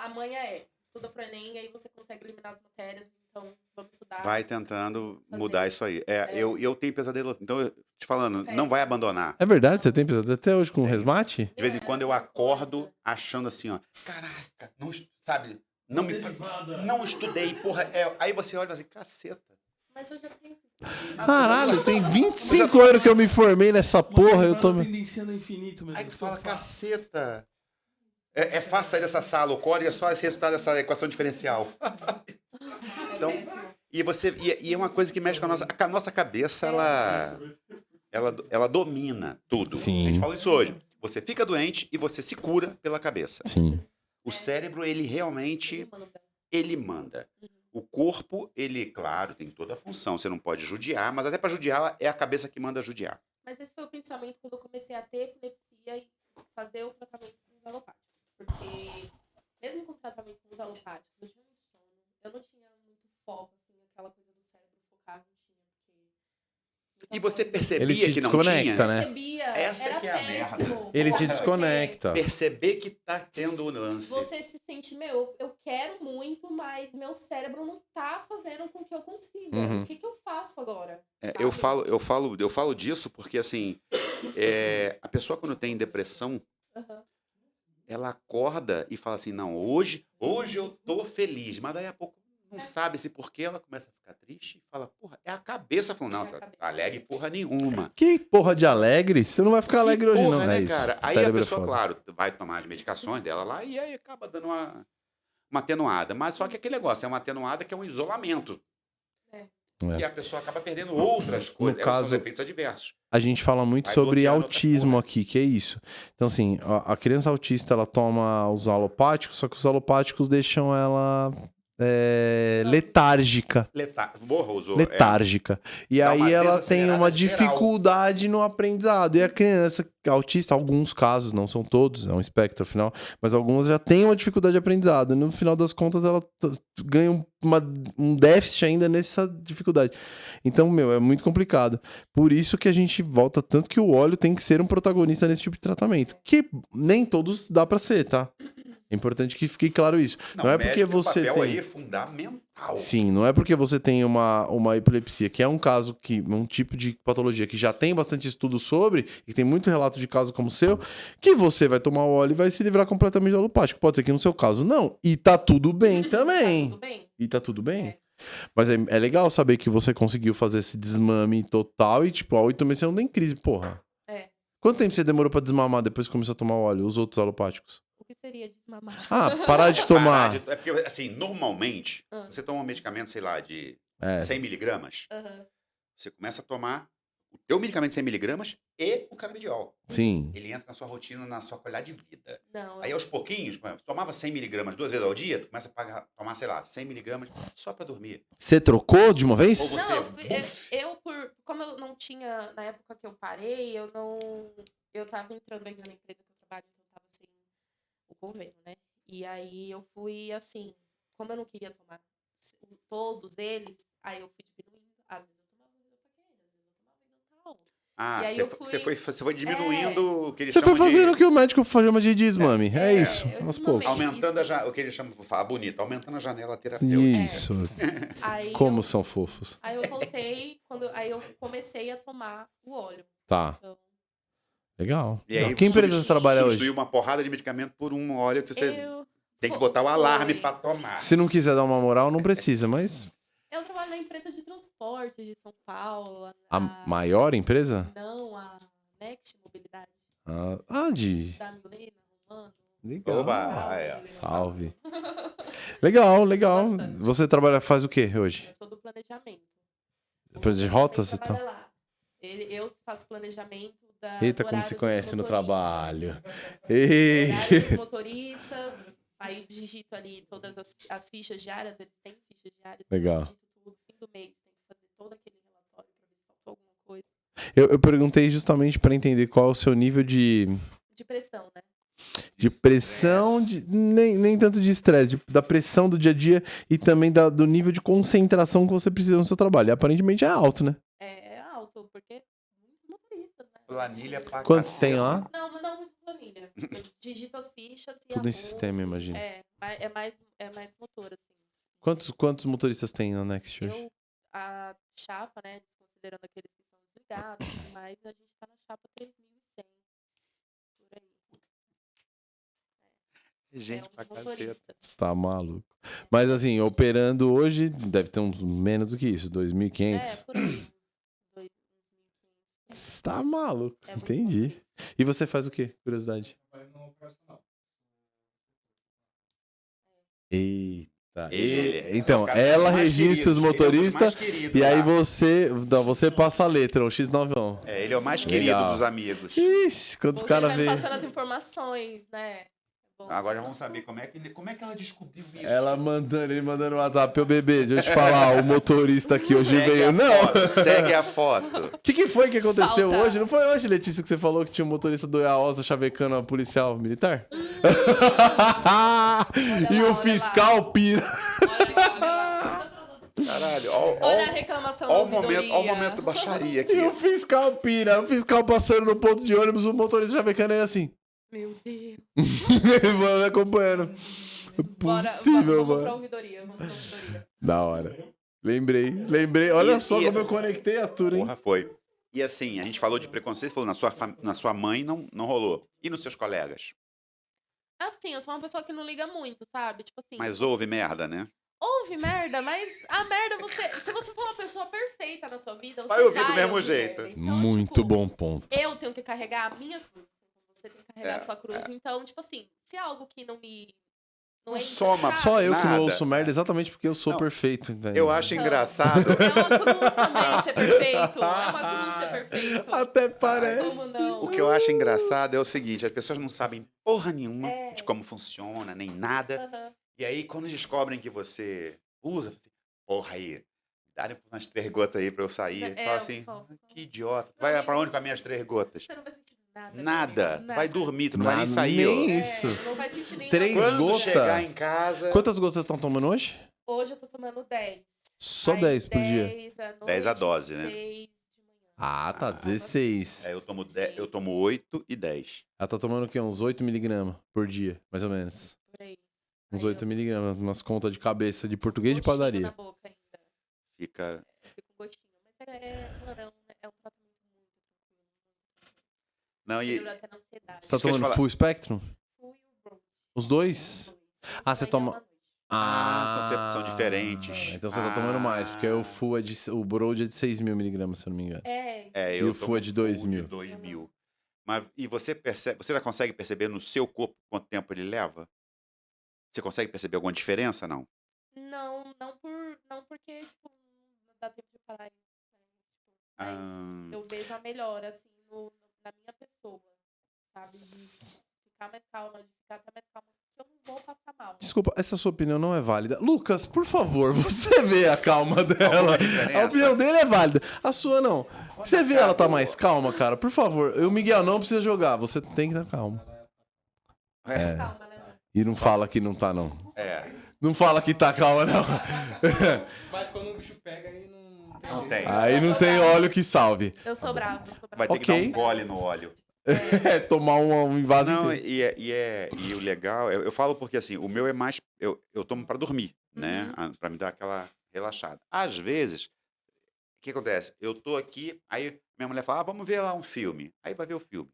amanhã estuda pro Enem e aí você consegue eliminar as matérias, então vamos estudar. Vai tentando Fazer. mudar isso aí. Eu tenho pesadelo. Então, eu te falando, não Péssimo. vai abandonar. É verdade? Você tem pesadelo até hoje com o resmate? De vez em quando eu acordo achando assim, ó. Caraca, não, sabe? Não estudei, porra. Aí você olha assim, caceta. Mas eu já tenho 50. Caralho, tem 25 anos que eu me formei nessa porra. Eu tô. Tendenciando ao infinito mesmo. Aí tu fala, caceta. É fácil sair dessa sala, o core é só esse resultado dessa equação diferencial. Então, e é uma coisa que mexe com a nossa cabeça, ela domina tudo. Sim. A gente fala isso hoje. você fica doente e você se cura pela cabeça. Sim. O cérebro, ele realmente, Ele manda. ele manda. O corpo, ele, claro, tem toda a função. Você não pode judiar, mas até para judiar, é a cabeça que manda judiar. Mas esse foi o pensamento quando eu comecei a ter epilepsia e fazer o tratamento com os alopáticos. Porque, mesmo com o tratamento com os alopáticos, eu tinha muito sono. Eu não tinha muito foco, assim, aquela coisa do cérebro focar, não tinha. Porque E você Ele percebia te que não desconecta, tinha? né? percebia, Essa era que é a merda. péssimo. Ele te Porque desconecta. Perceber que tá tendo o lance. Você se sente, eu quero muito, mas meu cérebro não tá fazendo com que eu consiga. Uhum. O que eu faço agora? Eu Sabe? falo disso porque, assim, a pessoa quando tem depressão, Aham. ela acorda e fala assim, não, hoje eu tô feliz, mas daí a pouco não sabe se por que ela começa a ficar triste e fala, porra, é a cabeça falando, não, É a você cabeça. tá alegre porra nenhuma. Que porra de alegre? Você não vai ficar alegre Que hoje, porra, não. né, É isso. cara? O Aí a cérebro é pessoa, foda. claro, vai tomar as medicações dela lá e aí acaba dando uma atenuada. Mas só que aquele negócio, é uma atenuada que é um isolamento. É. E a pessoa acaba perdendo outras coisas. caso- São efeitos adversos. A gente fala muito Vai sobre bloqueando outras autismo porras. aqui, que é isso. Então, assim, a criança autista, ela toma os alopáticos, só que os alopáticos deixam ela letárgica. Morra, usou. Letárgica. E Dá aí uma ela tem uma desacelerada geral. dificuldade no aprendizado. E a criança autista, alguns casos, não são todos, é um espectro afinal, mas algumas já têm uma dificuldade de aprendizado. E no final das contas, ela ganha um déficit ainda nessa dificuldade. Então, é muito complicado. Por isso que a gente volta tanto que o óleo tem que ser um protagonista nesse tipo de tratamento. Que nem todos dá pra ser, tá? É importante que fique claro isso. Não é porque você O papel tem... aí é fundamental. Sim, não é porque você tem uma epilepsia, que é um caso um tipo de patologia que já tem bastante estudo sobre, e tem muito relato de caso como o seu, que você vai tomar o óleo e vai se livrar completamente do alopático. Pode ser que no seu caso não. E tá tudo bem também. Tá tudo bem? E tá tudo bem. É. Mas é legal saber que você conseguiu fazer esse desmame total e, tipo, há 8 meses você não tem crise, porra. É. Quanto tempo você demorou pra desmamar depois que começou a tomar o óleo, os outros alopáticos? O que seria desmamar? Ah, parar de tomar. É porque, assim, normalmente, Ah. você toma um medicamento, sei lá, de É, 100 miligramas, Aham. você começa a tomar o teu medicamento de 100 miligramas e o canabidiol. sim. Ele entra na sua rotina, na sua qualidade de vida. Não, Aí, aos pouquinhos, por exemplo, tomava 100 miligramas 2 vezes ao dia, tu começa a tomar, sei lá, 100 miligramas só pra dormir. Você trocou de uma vez? Ou você- Não, como eu não tinha, na época que eu parei, eu tava entrando ainda na empresa que eu trabalho, então eu tava sem o convênio, né? E aí eu fui assim, como eu não queria tomar todos eles, aí eu fui diminuindo. Às vezes eu tomava idopaquena, às vezes eu tomava idotal. Ah, E aí você foi diminuindo o que eles Você foi chamam fazendo o de... que o médico chama de desmame. É, isso, eu aos desmamei. poucos. Aumentando o que eles chamam, vou falar bonito, aumentando a janela terapêutica. Isso. Aí Como eu, são fofos. aí eu voltei, aí eu comecei a tomar o óleo. Tá. Então, Legal. E aí, Legal. Que empresa você trabalha hoje? substituiu uma porrada de medicamento por um óleo que você eu tem que botar o foi. alarme pra tomar. Se não quiser dar uma moral, não precisa, mas Eu trabalho na empresa de transporte de São Paulo. a maior empresa? Não, a Next Mobilidade. Da Milena, Romano. Legal. Oba, Salve. Legal. Bastante. Você faz o que hoje? Eu sou do planejamento. Depois de rotas e Também tal? trabalho lá. Eu faço planejamento da. Eita, do como horário se dos conhece no motoristas. trabalho. Ei. Horário dos motoristas. Aí digito ali todas as fichas diárias, eles têm fichas diárias. Legal. Digito tudo, fim do mês, tem que fazer todo aquele relatório pra ver se faltou alguma coisa. Eu perguntei justamente para entender qual é o seu nível de De pressão, né? pressão, nem tanto de estresse, da pressão do dia a dia e também do nível de concentração que você precisa no seu trabalho. E aparentemente é alto, né? É alto, porque muitos motoristas, né? Planilha pra Quantos caceta. tem lá? Não muito planilha. Eu digito as fichas e Tudo em arrumo. sistema, imagino. É mais motor, assim. Quantos motoristas tem na Next hoje? A chapa, né, desconsiderando aqueles que são desligados, mas a gente tá na chapa 3.100, por aí. Gente uns pra motoristas. caceta. Você tá maluco. Mas assim, operando hoje, deve ter uns menos do que isso, 2.500. Por aí, uns 2.500. Você tá maluco, É muito entendi. motorista. E você faz o quê? Curiosidade. Vai no operacional. Eita. Tá. é Então, o cara ela mais registra querido, os ele é um dos motoristas mais queridos e aí lá. você passa a letra, o X9. Ele é o mais querido Legal. dos amigos. Ixi, quando os Você caras vai vê. passando as informações, né? Bom. Agora vamos saber como é que ela descobriu isso. Ele mandando no WhatsApp, ô bebê, deixa eu te falar, o motorista aqui hoje Segue veio. a Não! foto, segue a foto. O que foi que aconteceu Falta. hoje? Não foi hoje, Letícia, que você falou que tinha um motorista do EAOSA chavecando a policial militar? E lá, o fiscal pira. Olha lá. Caralho, Olha a reclamação ó da o momento, ó o momento baixaria aqui. E o fiscal pira. O fiscal passando no ponto de ônibus, o motorista chavecando ele assim. Meu Deus. Mano, acompanhando. Possível, Vamos pra mano. ouvidoria, vamos pra ouvidoria. Da hora. Lembrei. Olha E- só e- como eu conectei a tudo, hein? Porra, foi. E assim, a gente falou de preconceito, falou na sua mãe não rolou. E nos seus colegas? Assim, eu sou uma pessoa que não liga muito, sabe? Tipo assim, Mas houve merda, né? ouve merda, mas a merda se você for uma pessoa perfeita na sua vida, você Vai ouvir do mesmo ouvir jeito. merda. Então, Muito tipo, bom ponto. Eu tenho que carregar a minha cruz. Você tem que carregar a sua cruz. é. Então, tipo assim, se é algo que não me. Não entra, soma sabe? Só eu que Nada. não ouço merda exatamente porque eu sou Não, perfeito. Entendeu? Eu acho Então, engraçado. É uma cruz também ser perfeito. É uma cruz ser perfeito. Até parece. Como não? O que eu acho engraçado é o seguinte: as pessoas não sabem porra nenhuma É. de como funciona, nem nada. Aham. E aí, quando descobrem que você usa, fala assim, porra aí, dá umas 3 gotas aí pra eu sair. É, Fala assim, só. que idiota. Não, Vai nem- pra onde com as minhas 3 gotas? Você não vai sentir nada. meu Nada. amigo, Vai dormir, tu não vai nem sair. Nem ó. isso. Não vai sentir nenhuma 3 coisa. Quando gotas? chegar em casa... Quantas gotas vocês estão tomando hoje? Hoje eu tô tomando 10. Só Aí 10 por dia. 10 à noite, 10 a dose, né? 6 de manhã. Ah, tá. 16. É, eu tomo 8 e 10. Ela tá tomando o quê? Uns 8 miligramas por dia, mais ou menos. Por aí. Uns Aí 8 eu- miligramas, umas contas de cabeça de português de Gostinho padaria. na boca ainda. Fica... Fica um gostinho. Mas mano, é um tratamento muito tranquilo. Não, e... Melhorou até na ansiedade. Você tá Isso que eu ia te tomando falar. full spectrum? Fui o Bronx. Os dois? Ah, você toma- são diferentes. Então você tá tomando mais, porque aí o full é de. O Broad é de 6 mil miligramas, se eu não me engano. É, E eu o full tomo é de 2.000. de 2.000. Mas, e você percebe, você já consegue perceber no seu corpo quanto tempo ele leva? Você consegue perceber alguma diferença, não? Não porque, tipo, não dá tempo de falar isso. Né? Tipo, Ah. mas eu vejo a melhora, assim, na minha pessoa. Sabe? De ficar mais calma, de ficar até mais calma. Porque eu não vou passar mal. Desculpa, essa sua opinião não é válida. Lucas, por favor, você vê a calma dela. Alguma A diferença? opinião dele é válida. A sua não. Você vê ela tá acabou- mais calma, cara? Por favor. O Miguel não precisa jogar. Você tem que estar calmo. Calma, né? E não fala que não tá, não. É, Não fala que tá calma, não. Mas quando o bicho pega aí não tem não jeito. tem. Aí não tem óleo que salve. Eu sou brava, eu sou brava. Vai ter que Ok. dar um gole no óleo. É, tomar um invase Não, inteiro. e o legal, eu falo porque assim, o meu é mais, eu tomo pra dormir, né? Uhum. Pra me dar aquela relaxada. Às vezes, o que acontece? Eu tô aqui, aí minha mulher fala, vamos ver lá um filme. Aí vai ver o filme.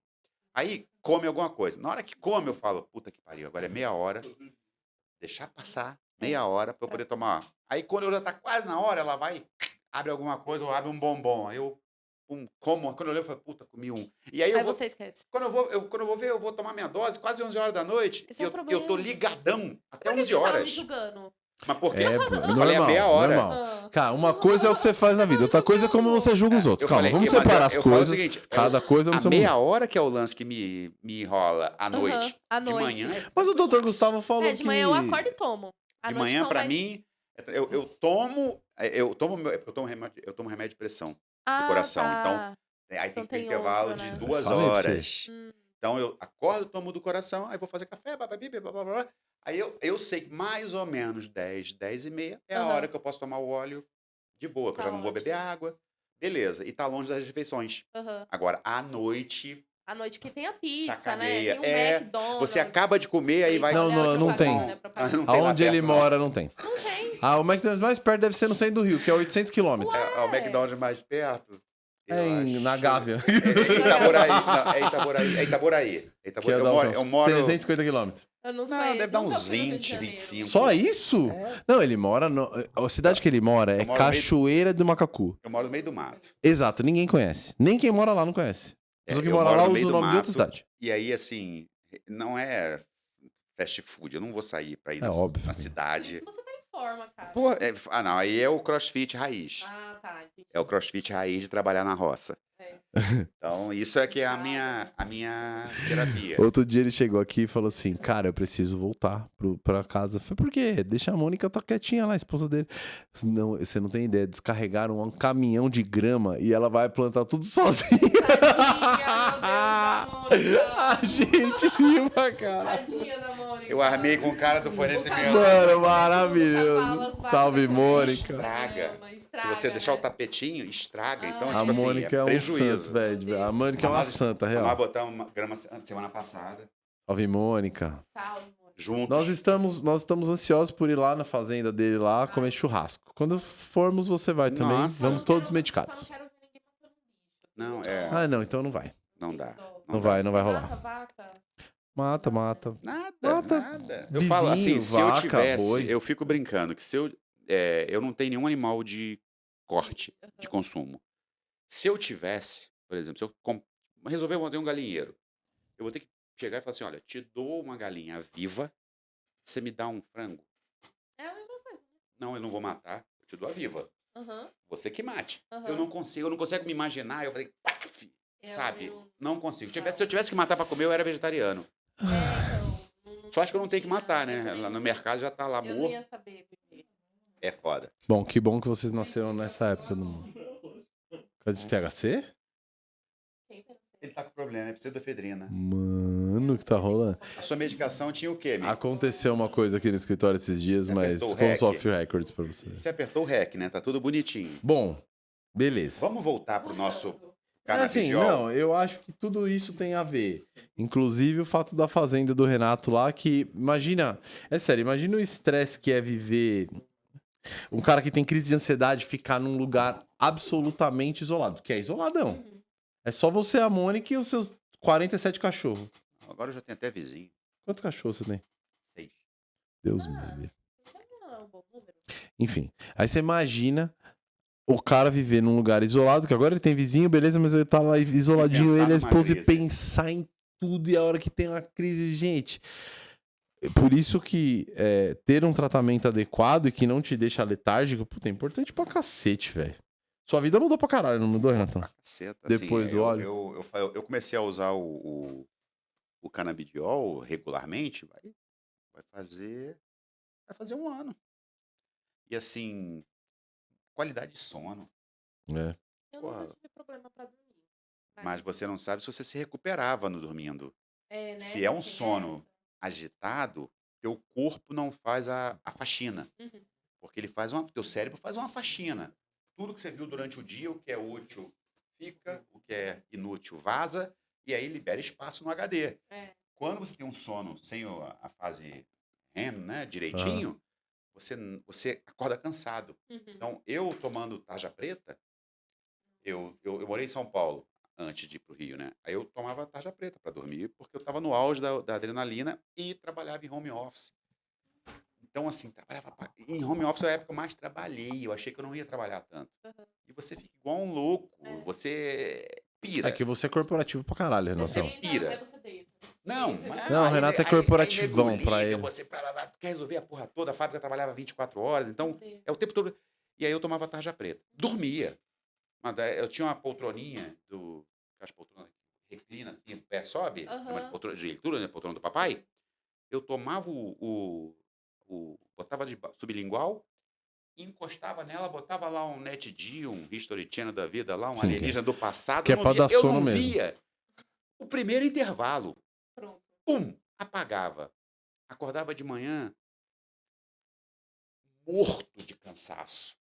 Aí come alguma coisa. Na hora que come, eu falo, puta que pariu, agora é meia hora. Deixar passar meia hora pra eu poder tomar. Aí quando eu já tá quase na hora, ela vai, abre alguma coisa ou abre um bombom. Aí eu como, quando eu leio, eu falo, puta, comi um. E aí eu Aí vou, você esquece. quando eu vou ver, eu vou tomar minha dose quase 11 horas da noite. Esse E é o eu problema. tô ligadão até Por que 11 você tava me horas. julgando? Mas por quê? É, faço- pô, eu Eu falei, é normal, meia hora. normal. Cara, uma coisa é o que você faz na vida, outra coisa é como você julga os outros. Eu Calma, falei, vamos mas separar as eu falo o coisas. seguinte, Cada coisa A você meia hora que é o lance que me enrola à noite. À De noite. manhã, Mas o doutor Gustavo falou É, de manhã eu que... acordo e tomo. À de noite manhã não, pra mas- mim, eu tomo remédio de pressão. Ah, coração, tá. então, aí Então tem que ter tem intervalo outro, né? de 2 Falei pra horas. Hum. Então eu acordo, tomo do coração, aí vou fazer café, blá, blá, blá. Aí eu sei que mais ou menos 10, 10 e meia é a Aham. hora que eu posso tomar o óleo de boa, que eu Tá já não vou beber ótimo. água. Beleza, e tá longe das refeições. Aham. Agora, à noite, À noite que tem a pizza, Sacaneia. né? Tem o É, McDonald's. você acaba de comer, aí vai... Não, Olha não, a não tem. propaganda, propaganda. Não tem lá Aonde ele perto, não. mora, não tem. Não tem. Ah, o McDonald's mais perto deve ser no centro do Rio, que é 800 quilômetros. É o McDonald's mais perto. eu Na acho. Gávea. É Itaboraí. Não, é Itaboraí. É Itaboraí. É Que é Itaboraí. Eu moro... 350 quilômetros. Eu não sei. Não, deve dar nunca uns fui no Rio de 20, Janeiro. 25. Só isso? Não, ele mora... A cidade que ele mora é Eu moro no meio- Cachoeira do Macacu. Eu moro no meio do mato. Exato, ninguém conhece. Nem quem mora lá não conhece. A pessoa que eu mora moro lá no usa meio o do nome de outra mato, cidade. E aí, assim, não é fast food. Eu não vou sair pra ir É óbvio. na cidade. Você tá em forma, cara. Pô, não, aí é o CrossFit raiz. Ah, tá, entendi. É o CrossFit raiz de trabalhar na roça. É. Então, isso é que é Puxado. a minha terapia. Outro dia ele chegou aqui e falou assim: Cara, eu preciso voltar pra casa. Eu falei, por quê? Deixa a Mônica tá quietinha lá, a esposa dele. Não, você não tem ideia. Descarregaram um caminhão de grama e ela vai plantar tudo sozinha. A gente riu pra caralho. Tadinha da Mônica. Eu armei com o cara do fornecimento. Mano, maravilhoso. Salve, Mônica. Estraga. Se você deixar o tapetinho, estraga. Então, Ah. A tipo assim, Mônica é um prejuízo. santo, velho. A Mônica é uma santa, Nós real. botamos uma grama semana passada, Salve, Mônica. Salve, Mônica. juntos. Nós estamos ansiosos por ir lá na fazenda dele lá comer churrasco. Quando formos, você vai também. Nossa. Vamos todos medicados. Só não quero ver ninguém matando bicho. Não, é. Ah, não, então não vai. Não dá. Não vai, não vai Mata, rolar. vaca. Mata, mata. Nada, Mata nada. Eu falo assim, vizinho, se eu vaca, tivesse, boi. eu fico brincando que se eu não tenho nenhum animal de corte, de consumo. Se eu tivesse, por exemplo, se eu resolver fazer um galinheiro, eu vou ter que chegar e falar assim, olha, te dou uma galinha viva, você me dá um frango? É a mesma coisa. Não, eu não vou matar, eu te dou a viva. Aham. Você que mate. Aham. Eu não consigo me imaginar, eu falei, paf, É, sabe? eu- Não consigo. Se eu tivesse que matar pra comer, eu era vegetariano. Então, Só acho que eu não tenho que tinha- matar, eu né? também Lá no não- mercado já tá lá Eu não morto. ia saber viver. É foda. Bom, que bom que vocês nasceram nessa época do mundo. Cadê de THC? Quem pensa? Ele tá com problema, é pseudoefedrina. Mano, o que tá rolando? A sua medicação tinha o quê, amigo? Aconteceu uma coisa aqui no escritório esses dias, Você mas apertou o com REC? os off records pra você. Você apertou o REC, né? Tá tudo bonitinho. Bom, beleza. Vamos voltar pro nosso É assim, canabidiol? não, eu acho que tudo isso tem a ver. Inclusive o fato da fazenda do Renato lá, que imagina, é sério, imagina o estresse que é viver um cara que tem crise de ansiedade ficar num lugar absolutamente isolado, que é isoladão. Uhum. É só você, a Mônica e os seus 47 cachorros. Agora eu já tenho até vizinho. Quantos cachorros você tem? 6. Deus me livre. Não é um bom número. Enfim, aí você imagina o cara viver num lugar isolado, que agora ele tem vizinho, beleza, mas ele tá lá isoladinho, Pensar ele, a numa esposa, e crise. pensar em tudo, e a hora que tem uma crise, gente. Por isso que ter um tratamento adequado e que não te deixa letárgico, puta, é importante pra cacete, velho. Sua vida mudou pra caralho, não mudou, Renatão? Caceta, Depois assim, do óleo? eu comecei a usar o canabidiol regularmente, vai fazer um ano. E assim, qualidade de sono. É. Eu Porra. nunca tive problema pra dormir. Mas você não sabe se você se recuperava no dormindo. É, né? Se é um Tem sono essa. agitado, teu corpo não faz a faxina. Uhum. Porque teu cérebro faz uma faxina. Tudo que você viu durante o dia, o que é útil fica, o que é inútil vaza, e aí libera espaço no HD. É. Quando você tem um sono sem a fase REM, né, direitinho, você acorda cansado. Uhum. Então, eu tomando tarja preta, eu morei em São Paulo antes de ir pro Rio, né? Aí eu tomava tarja preta para dormir, porque eu estava no auge da adrenalina e trabalhava em home office. Então, assim, em home office é a época que eu mais trabalhei. Eu achei que eu não ia trabalhar tanto. Uhum. E você fica igual um louco. É. Você pira. É que você é corporativo pra caralho, Você Renatão. deita, pira. aí você deita. Não, Não, o aí- Renato é aí- corporativão aí pra liga, ele. Você quer resolver a porra toda, a fábrica trabalhava 24 horas, então Meu Deus. é o tempo todo. E aí eu tomava tarja preta. Dormia. Eu tinha uma poltroninha aquelas poltronas que reclina assim, o pé sobe, Aham. chama de poltrona de leitura, né? Poltrona do papai. Eu tomava botava de sublingual, encostava nela, botava lá um NetD, um History Channel da vida lá, um Sim, alienígena do passado. que é eu não pra via, dar eu sono não mesmo. via o primeiro intervalo. Pronto. Pum, apagava. Acordava de manhã morto de cansaço.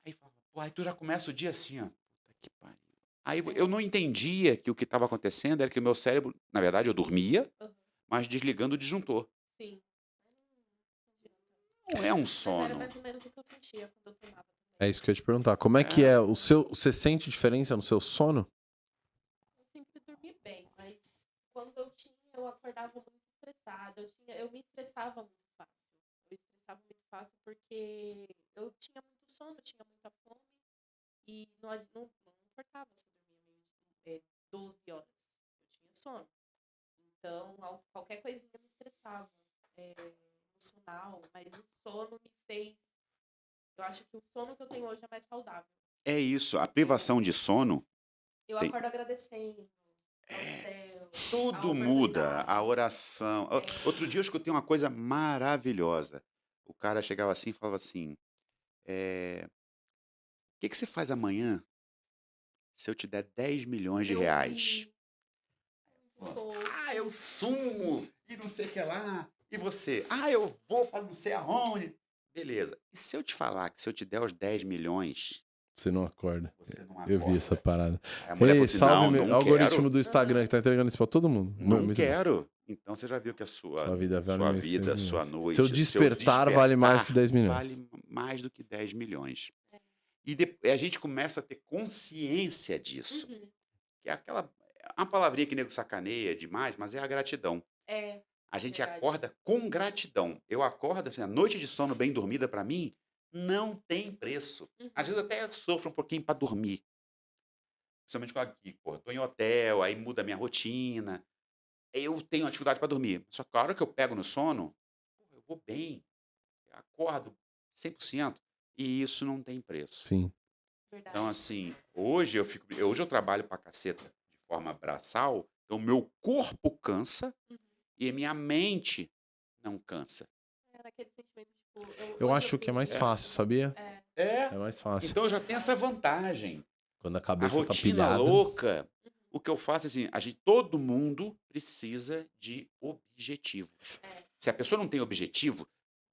Aí falava, pô, aí tu já começa o dia assim, ó. Puta que pariu. Aí eu não entendia que o que estava acontecendo era que o meu cérebro, na verdade, eu dormia, Uhum. mas desligando o disjuntor. Sim. Não é um Mas era sono. mais ou menos o que eu sentia quando eu tomava também. É isso que eu ia te perguntar. Como é que é o seu. Você sente diferença no seu sono? Eu sempre dormi bem, mas quando eu acordava muito estressada. Eu me estressava muito fácil. Eu estressava muito fácil porque eu tinha muito sono, tinha muita fome e não importava se eu dormia 12 horas. Eu tinha sono. Então, qualquer coisinha me estressava. emocional, mas o sono me fez. Eu acho que o sono que eu tenho hoje é mais saudável. É isso, a privação de sono, Eu Tem- acordo agradecendo ao céu, a tudo muda, a oportunidade. oração. Outro dia eu escutei uma coisa maravilhosa. O cara chegava assim e falava assim: o que você faz amanhã se eu te der 10 milhões de Eu reais? vi. Muito fofo. Ah, eu sumo e não sei o que lá. E você? Ah, eu vou para não sei aonde. Beleza. E se eu te falar que se eu te der os 10 milhões, Você não acorda. você não Eu vi acorda? essa parada. Aí a mulher falou Ei, assim: salve não, meu não algoritmo quero. do Instagram que tá entregando isso pra todo mundo. Não Muito bom. quero. Então você já viu que a Sua vida vale sua mais que 10 vida, sua milhões. noite, Seu despertar vale mais que 10 milhões. vale mais do que 10 milhões. E a gente começa a ter consciência disso. Uhum. Que é aquela. É uma palavrinha que nego sacaneia demais, mas é a gratidão. É, A gente verdade. acorda com gratidão. Eu acordo, assim, a noite de sono bem dormida, para mim, não tem preço. Às vezes até sofro um pouquinho para dormir. Principalmente com aqui, pô, tô em hotel, aí muda a minha rotina. Eu tenho atividade para dormir. Só que a hora que eu pego no sono, eu vou bem. Eu acordo 100%. E isso não tem preço. Sim. Verdade. Então, assim, hoje eu trabalho pra caceta de forma braçal, então meu corpo cansa Uhum. e a minha mente não cansa. É naquele sentimento, tipo, Eu hoje acho que é fui- mais fácil, sabia? É. É mais fácil. Então eu já tenho essa vantagem. Quando a A cabeça tá rotina pilhada. louca, o que eu faço assim, todo mundo precisa de objetivos. Se a pessoa não tem objetivo,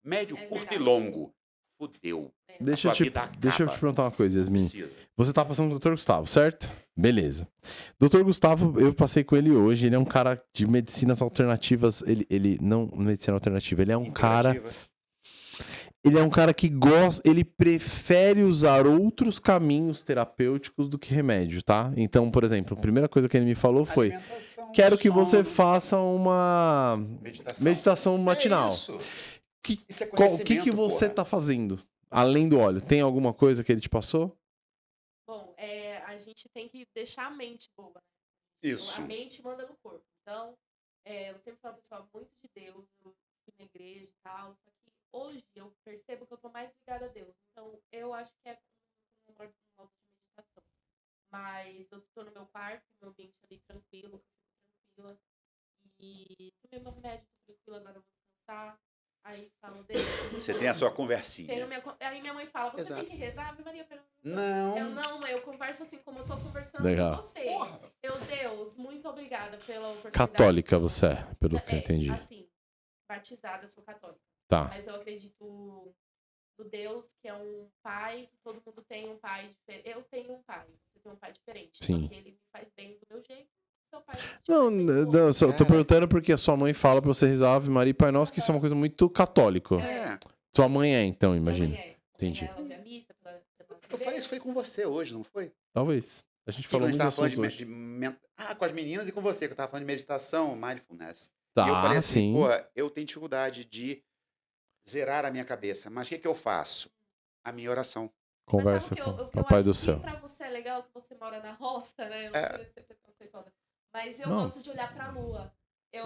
médio, É curto e verdade. longo, fudeu. Deixa eu sua vida deixa eu te acaba. perguntar uma coisa, Yasmin. Precisa. Você tá passando com o Dr. Gustavo, certo? Beleza. Dr. Gustavo, eu passei com ele hoje. Ele é um cara de medicinas alternativas. Ele não medicina alternativa. Ele é um cara. Integrativa. Ele é um cara que gosta. Ele prefere usar outros caminhos terapêuticos do que remédio, tá? Então, por exemplo, a primeira coisa que ele me falou foi: Alimentação, quero que você sono, faça uma meditação matinal. É isso. Que, Isso é o que conhecimento, você porra. tá fazendo? Além do óleo, tem alguma coisa que ele te passou? Bom, a gente tem que deixar a mente boa, né? Isso. A mente manda no corpo. Então, eu sempre fui uma pessoa muito de Deus, eu fui na igreja e tal, só que hoje eu percebo que eu tô mais ligada a Deus. Então, eu acho que é um modo de meditação. Mas eu tô no meu quarto, no meu ambiente ali tranquilo, eu fico tranquila. E tomei meu remédio, tô tranquila, agora eu vou descansar. Aí falo, Deus. Você tem a sua conversinha. Aí minha mãe fala, você Exato. tem que rezar, Ave Maria? Não. Eu não, mãe, eu converso assim como eu tô conversando Legal. com você. Deus, muito obrigada pela oportunidade. Católica você é, pelo que eu entendi. Assim, batizada, eu sou católica. Tá. Mas eu acredito no Deus, que é um pai, que todo mundo tem um pai diferente. Eu tenho um pai, você tem um pai diferente. Sim. Só que ele me faz bem do meu jeito. Seu pai Não, eu só tô perguntando porque a sua mãe fala pra você rezar Ave Maria e Pai Nosso, que isso é uma coisa muito católico. É. Sua mãe é, então, imagina. Entendi. Entendi. Ela a missa, Eu falei isso foi com você hoje, não foi? Talvez. A gente Que falou a gente muito tava assuntos falando hoje. com as meninas e com você, que eu tava falando de meditação, mindfulness. Tá, E eu falei assim, sim. pô, eu tenho dificuldade de zerar a minha cabeça, mas o que eu faço? A minha oração. Conversa com o Papai do Céu. Pra você é legal que você mora na roça, né? Eu É. não queria ser preconceituosa. Mas eu Não. gosto de olhar pra lua.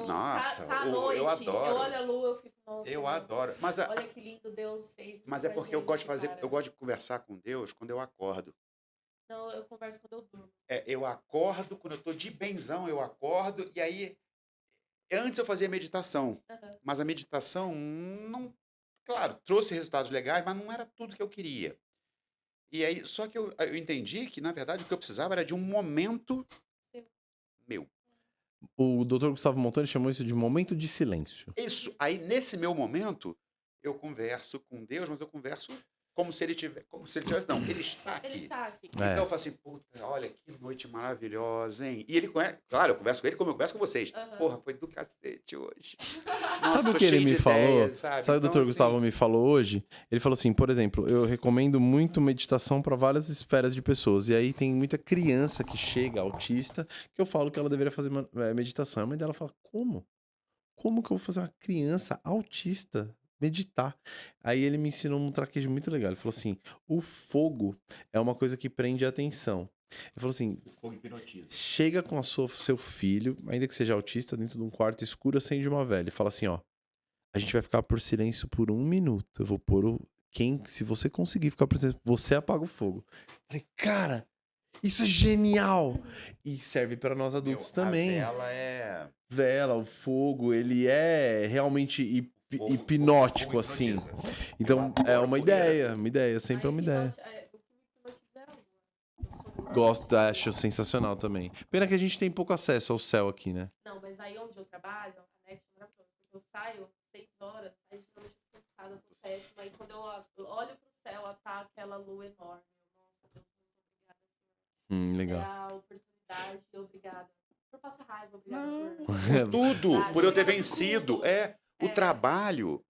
Nossa, tá à eu noite, adoro. eu olho a lua, eu fico, nossa. Eu adoro. Mas, Olha que lindo Deus fez. mas isso é pra porque eu gente, gosto de fazer, cara. eu gosto de conversar com Deus quando eu acordo. Não, eu converso quando eu durmo. Eu acordo, quando eu tô de benzão, eu acordo, e aí. Antes eu fazia meditação, Uhum. mas a meditação não. Claro, trouxe resultados legais, mas não era tudo que eu queria. E aí, só que eu entendi que, na verdade, o que eu precisava era de um momento Seu. meu. O Dr. Gustavo Montoni chamou isso de momento de silêncio. Isso. Aí, nesse meu momento, eu converso com Deus, mas eu converso como se ele tivesse. Como se ele tivesse. Não, ele está aqui. Ele está aqui. Então eu falo assim, puta, olha que noite maravilhosa, hein? E ele conhece, claro, eu converso com ele como eu converso com vocês. Aham. Porra, foi do cacete hoje. Sabe o tô que ele cheio me de falou? ideias, sabe? Sabe o Então, Dr. assim, Gustavo me falou hoje? Ele falou assim, por exemplo, eu recomendo muito meditação para várias esferas de pessoas. E aí tem muita criança que chega, autista, que eu falo que ela deveria fazer meditação. A mãe dela fala, como? Como que eu vou fazer uma criança autista meditar? Aí ele me ensinou um traquejo muito legal. Ele falou assim, o fogo é uma coisa que prende a atenção. Ele falou assim, O fogo hipnotiza. chega com seu filho, ainda que seja autista, dentro de um quarto escuro, acende uma vela e fala assim, ó, a gente vai ficar por silêncio por 1 minuto. Eu vou pôr o... Se você conseguir ficar por silêncio, você apaga o fogo. Falei, cara, isso é genial! E serve pra nós adultos também. A vela é... Vela, o fogo, ele é realmente fogo hipnótico, assim. hipnotiza. Então, Eu é adoro fogueira. uma ideia, sempre é uma ideia. O que me hipnotiza é a lua. Eu sou muito Gosto, acho sensacional também. Pena que a gente tem pouco acesso ao céu aqui, né? Não, mas aí onde eu trabalho, a net é maravilhosa. Porque eu saio 6 horas, aí geralmente eu tô cansada, eu tô péssima. Aí quando eu olho pro céu, tá aquela lua enorme. Nossa, Deus, muito obrigada. Legal. É a oportunidade, obrigada. Por passar raiva, obrigada Por tudo, por eu ter Obrigada por vencido. tudo.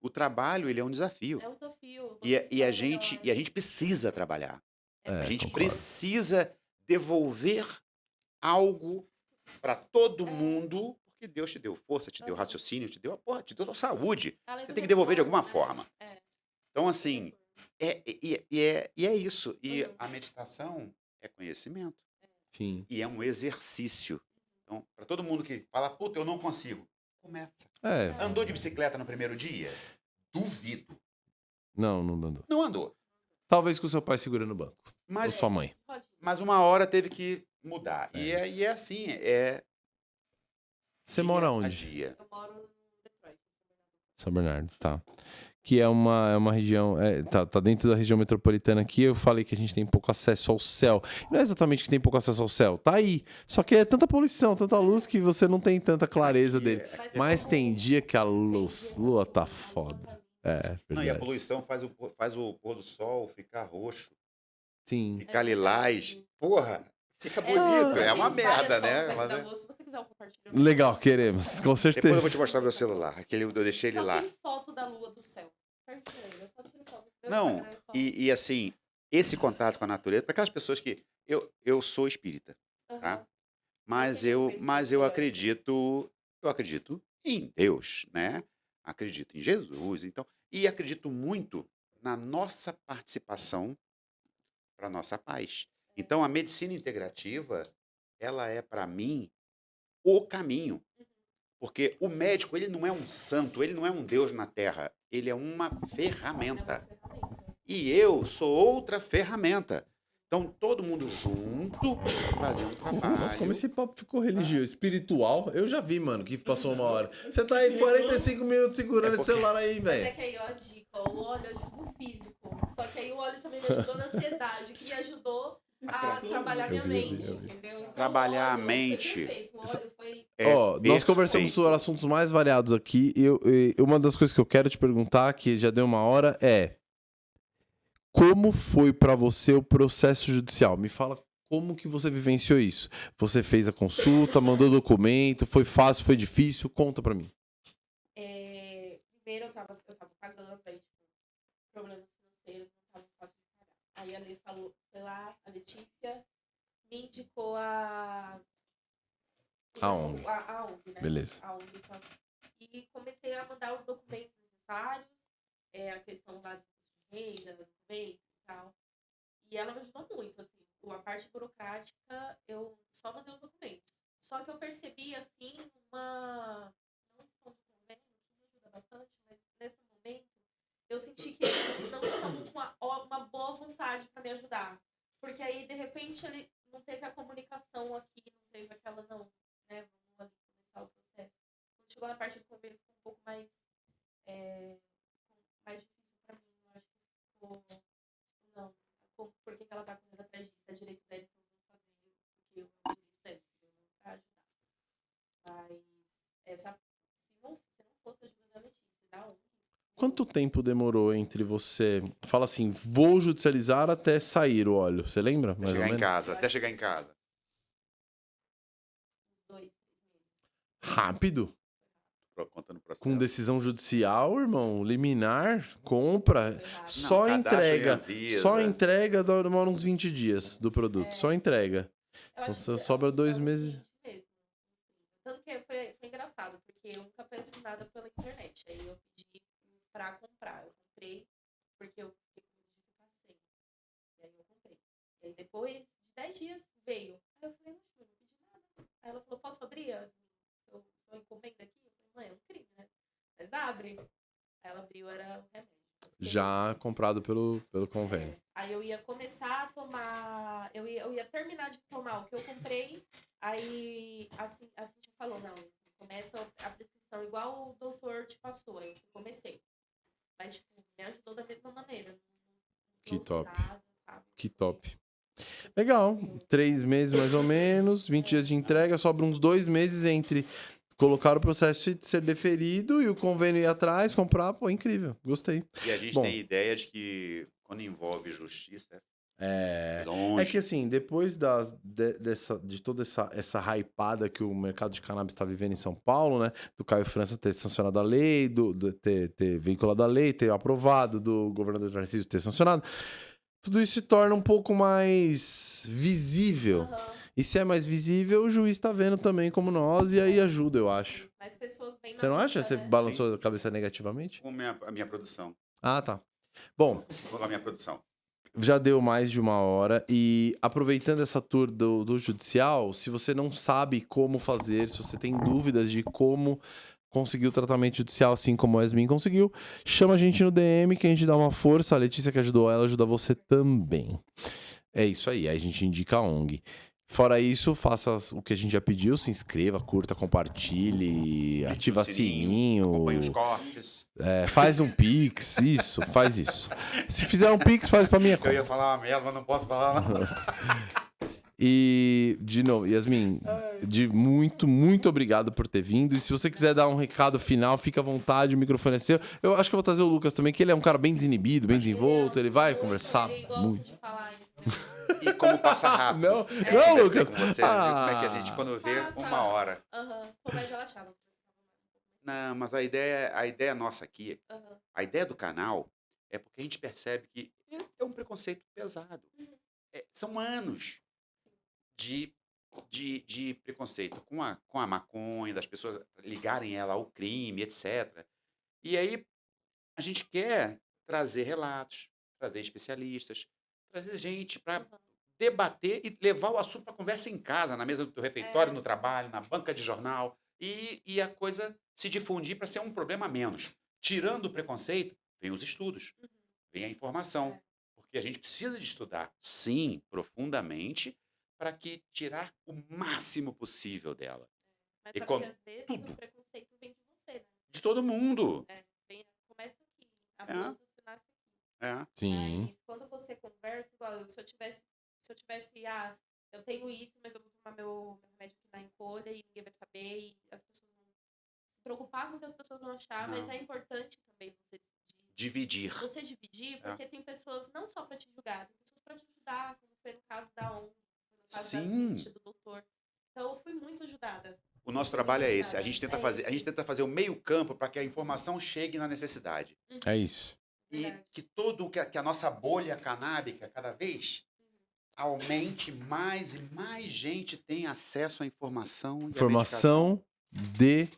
O trabalho, ele é um desafio. É um desafio. E, você e a se gente, melhor. e a gente precisa trabalhar. É, A gente concordo. precisa devolver algo para todo mundo, porque Deus te deu força, te deu raciocínio, te deu a porra, te deu a saúde. Além Você do tem que devolver de alguma retorno, forma. É. Então, assim, é isso. E Uhum. a meditação é conhecimento. Sim. E é um exercício. Então, para todo mundo que fala, puta, eu não consigo, começa. É, Andou de bicicleta no primeiro dia? Duvido. não andou. Não andou. Talvez com o seu pai segurando o banco. Ou Mas, sua mãe. Pode. mas uma hora teve que mudar. É E é assim, é Você dia mora a onde? dia. Eu moro em Detroit. São Bernardo, tá. Que é uma região, tá dentro da região metropolitana aqui. Eu falei que a gente tem pouco acesso ao céu. Não é exatamente que tem pouco acesso ao céu, tá aí. Só que é tanta poluição, tanta luz que você não tem tanta clareza Aqui dele. é- Mas tem dia que a lua tá foda. É, Não, e a verdade. poluição faz o pôr do sol ficar roxo, Sim. ficar lilás. Porra, fica É, bonito. É tem uma várias merda, fotos né? aqui Mas da é- lua, se você quiser um compartilhamento. Legal, queremos, com Depois eu vou te certeza. mostrar meu celular. Aquele eu deixei ele Só lá. tem foto da lua do céu. Perfeito, eu só tiro foto. Meu Não, Instagram é foto. e assim, esse contato com a natureza, para aquelas pessoas que. Eu sou espírita, tá? Aham. Mas tem eu, essa mas eu esperança. acredito em Deus, né? Acredito em Jesus, então, e acredito muito na nossa participação para nossa paz. Então, a medicina integrativa, ela é para mim o caminho, porque o médico, ele não é um santo, ele não é um Deus na terra, ele é uma É uma ferramenta. ferramenta. E eu sou outra ferramenta. Então, todo mundo junto, fazendo trabalho. Nossa, como esse papo ficou religioso, espiritual. Eu já vi, mano, que passou 1 hora. Você tá aí 45 minutos segurando esse celular aí, Mas é velho. que aí, ó, a dica, o óleo ajuda o físico. Só que aí o óleo também me ajudou na ansiedade, que me ajudou a trabalhar minha Eu vi. mente, entendeu? Então, Trabalhar o a óleo mente. Foi perfeito. O óleo foi... É Ó, nós conversamos perfeito. sobre assuntos mais variados aqui. E uma das coisas que eu quero te perguntar, que já deu 1 hora, é: como foi pra você o processo judicial? Me fala como que você vivenciou isso. Você fez a consulta, mandou documento, foi fácil, foi difícil? Conta pra mim. Primeiro eu tava pagando, aí, tipo, problemas financeiros, não tava fácil de pagar. Aí a Lê falou, foi lá, a Letícia me indicou A ONG. A ONG, né? Beleza. A ONG, e comecei a mandar os documentos necessários, a questão lá de renda, documento e tal. E ela me ajudou muito, assim. A parte burocrática, eu só mandei os documentos. Só que eu percebi, assim, não estou vendo, que me ajuda bastante, mas nesse momento, eu senti que eles não estavam com uma boa vontade para me ajudar. Porque aí, de repente, ele não teve a comunicação aqui, não teve aquela, não, né, vamos ali começar o processo. Quando chegou na parte do convênio, ficou um pouco mais difícil para mim. Eu acho que ficou, não, por que ela tá correndo atrás disso? É direito dela, então eu vou fazer porque eu é o direito dela, entendeu? Pra ajudar. Mas se não fosse a ajuda da Letícia, da ONG. Quanto tempo demorou entre você... Fala assim, vou judicializar até sair o óleo. Você lembra, mais ou Chegar em menos? casa, até chegar em casa. Uns 2, 3 meses. Rápido? Contando o processo. Com decisão judicial, irmão, liminar, compra, Foi rápido. só cadastro entrega. em Anvisa. Só entrega demora uns 20 dias do produto. Só entrega. Eu Então acho você que sobra 2 uns meses. 20 mesmo. Tanto que foi engraçado, porque eu nunca peço nada pela internet. Aí eu pedi pra comprar. Eu comprei, porque eu fiquei com medo de ficar sem. E aí eu comprei. E aí depois de 10 dias veio. Aí eu falei, não, eu não pedi nada. Aí ela falou, posso abrir sua encomenda aqui? Eu falei, mãe, é um crime, né? Mas abre. Aí ela abriu, era um remédio. Já comprado pelo convênio. Aí eu ia começar a tomar, eu ia terminar de tomar o que eu comprei, aí assim falou, não, começa a prescrição igual o doutor te passou, aí eu comecei. Mas, tipo, me ajudou da mesma maneira. Não Que trouxe top. nada, sabe? Que top. Legal. 3 meses mais ou menos, 20 dias de entrega, sobra uns 2 meses entre colocar o processo de ser deferido e o convênio ir atrás, comprar. Pô, incrível. Gostei. E a gente Bom. tem ideia de que quando envolve justiça, É longe. que assim, depois de toda essa hypada que o mercado de cannabis está vivendo em São Paulo, né? Do Caio França ter sancionado a lei, ter veiculado a lei, ter aprovado, do governador Tarcísio ter sancionado, tudo isso se torna um pouco mais visível. Aham. E se é mais visível, o juiz tá vendo também como nós, e aí ajuda, eu acho. Mais pessoas vêm na Você não acha? luta, Você né? balançou a cabeça negativamente? Com a minha produção. Ah, tá. Bom, Com a minha produção. já deu mais de 1 hora e aproveitando essa tour do judicial, se você não sabe como fazer, se você tem dúvidas de como conseguir o tratamento judicial assim como a Yasmin conseguiu, chama a gente no DM que a gente dá uma força. A Letícia que ajudou ela ajuda você também. É isso aí a gente indica a ONG. Fora isso, faça o que a gente já pediu, se inscreva, curta, compartilhe, ativa sininho, Acompanhe os cortes. faz um pix, isso, faz isso. Se fizer um pix, faz pra minha Eu conta. ia falar uma merda, mas não posso falar. Não. E, de novo, Yasmin, muito obrigado por ter vindo. E se você quiser dar um recado final, fica à vontade, o microfone é seu. Eu acho que eu vou trazer o Lucas também, que ele é um cara bem desinibido, bem desenvolto, ele vai conversar Ele gosta muito. de falar, entendeu? E como passa rápido. Não, Conversei não, Lucas. com você, viu como é que a gente, quando vê, Passa. 1 hora. Aham, tô mais relaxada. Não, mas a ideia nossa aqui, Aham. a ideia do canal é porque a gente percebe que é um preconceito pesado. São anos de preconceito com a maconha, das pessoas ligarem ela ao crime, etc. E aí a gente quer trazer relatos, trazer especialistas, trazer gente para Aham. debater e levar o assunto para conversa em casa, na mesa do teu refeitório, É. no trabalho, na banca de jornal, e a coisa se difundir para ser um problema a menos. Tirando o preconceito, vem os estudos, Uhum. vem a informação. É. Porque a gente precisa de estudar, sim, profundamente, para que tirar o máximo possível dela. Mas E sabe com que às vezes tudo. o preconceito vem de você, né? De todo mundo. Começa aqui. A É. planta se nasce aqui. É. Sim. Mas quando você conversa, igual se eu tivesse, eu tenho isso, mas eu vou tomar meu remédio aqui na encolha e ninguém vai saber, e as pessoas vão se preocupar com o que as pessoas vão achar, mas Não. é importante também Dividir. você dividir, porque tem pessoas não só pra te julgar, tem pessoas pra te ajudar, como foi no caso da ONG, foi no caso da Sim. Cintia, do doutor. Então eu fui muito ajudada. O nosso trabalho é esse. A gente tenta fazer o meio-campo para que a informação chegue na necessidade. É isso. E Verdade. que a nossa bolha canábica cada vez aumente, mais e mais gente tem acesso à informação e à Informação de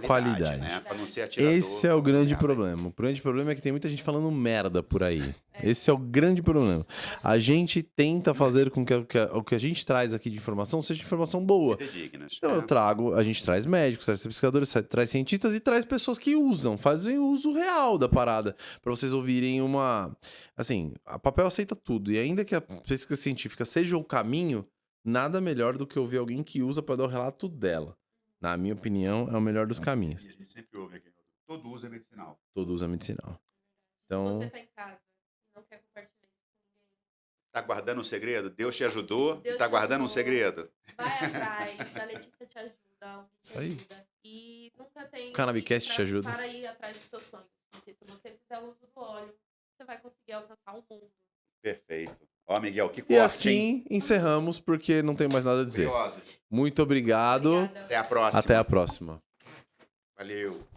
qualidade. né? Para não ser atirador. Esse é o grande merda. problema. O grande problema é que tem muita gente falando merda por aí. Esse é o grande problema. A gente tenta fazer com que o que a gente traz aqui de informação seja informação boa. Fidedignas. Então a gente traz médicos, traz pesquisadores, traz cientistas e traz pessoas que usam, fazem uso real da parada. Pra vocês ouvirem assim, a papel aceita tudo. E ainda que a pesquisa científica seja o caminho, nada melhor do que ouvir alguém que usa pra dar o relato dela. Na minha opinião, é o melhor dos caminhos. E a gente sempre ouve aqui. Todo uso é medicinal. Todo uso é medicinal. Se Então, você tá em casa e não quer compartilhar isso com ninguém, Tá guardando um segredo? Deus te ajudou Deus e tá te guardando um ajudou. segredo. vai atrás, a Letícia te ajuda, a Almi te Isso aí. ajuda. E nunca tem Cannabicast limite te ajuda. para ir atrás dos seus sonhos. Porque se você fizer uso do óleo, você vai conseguir alcançar o mundo. Perfeito. Ó, Miguel, que e corte, hein? assim encerramos, porque não tem mais nada a dizer. Curiosos. Muito obrigado. Obrigada. Até a próxima. Até a próxima. Valeu.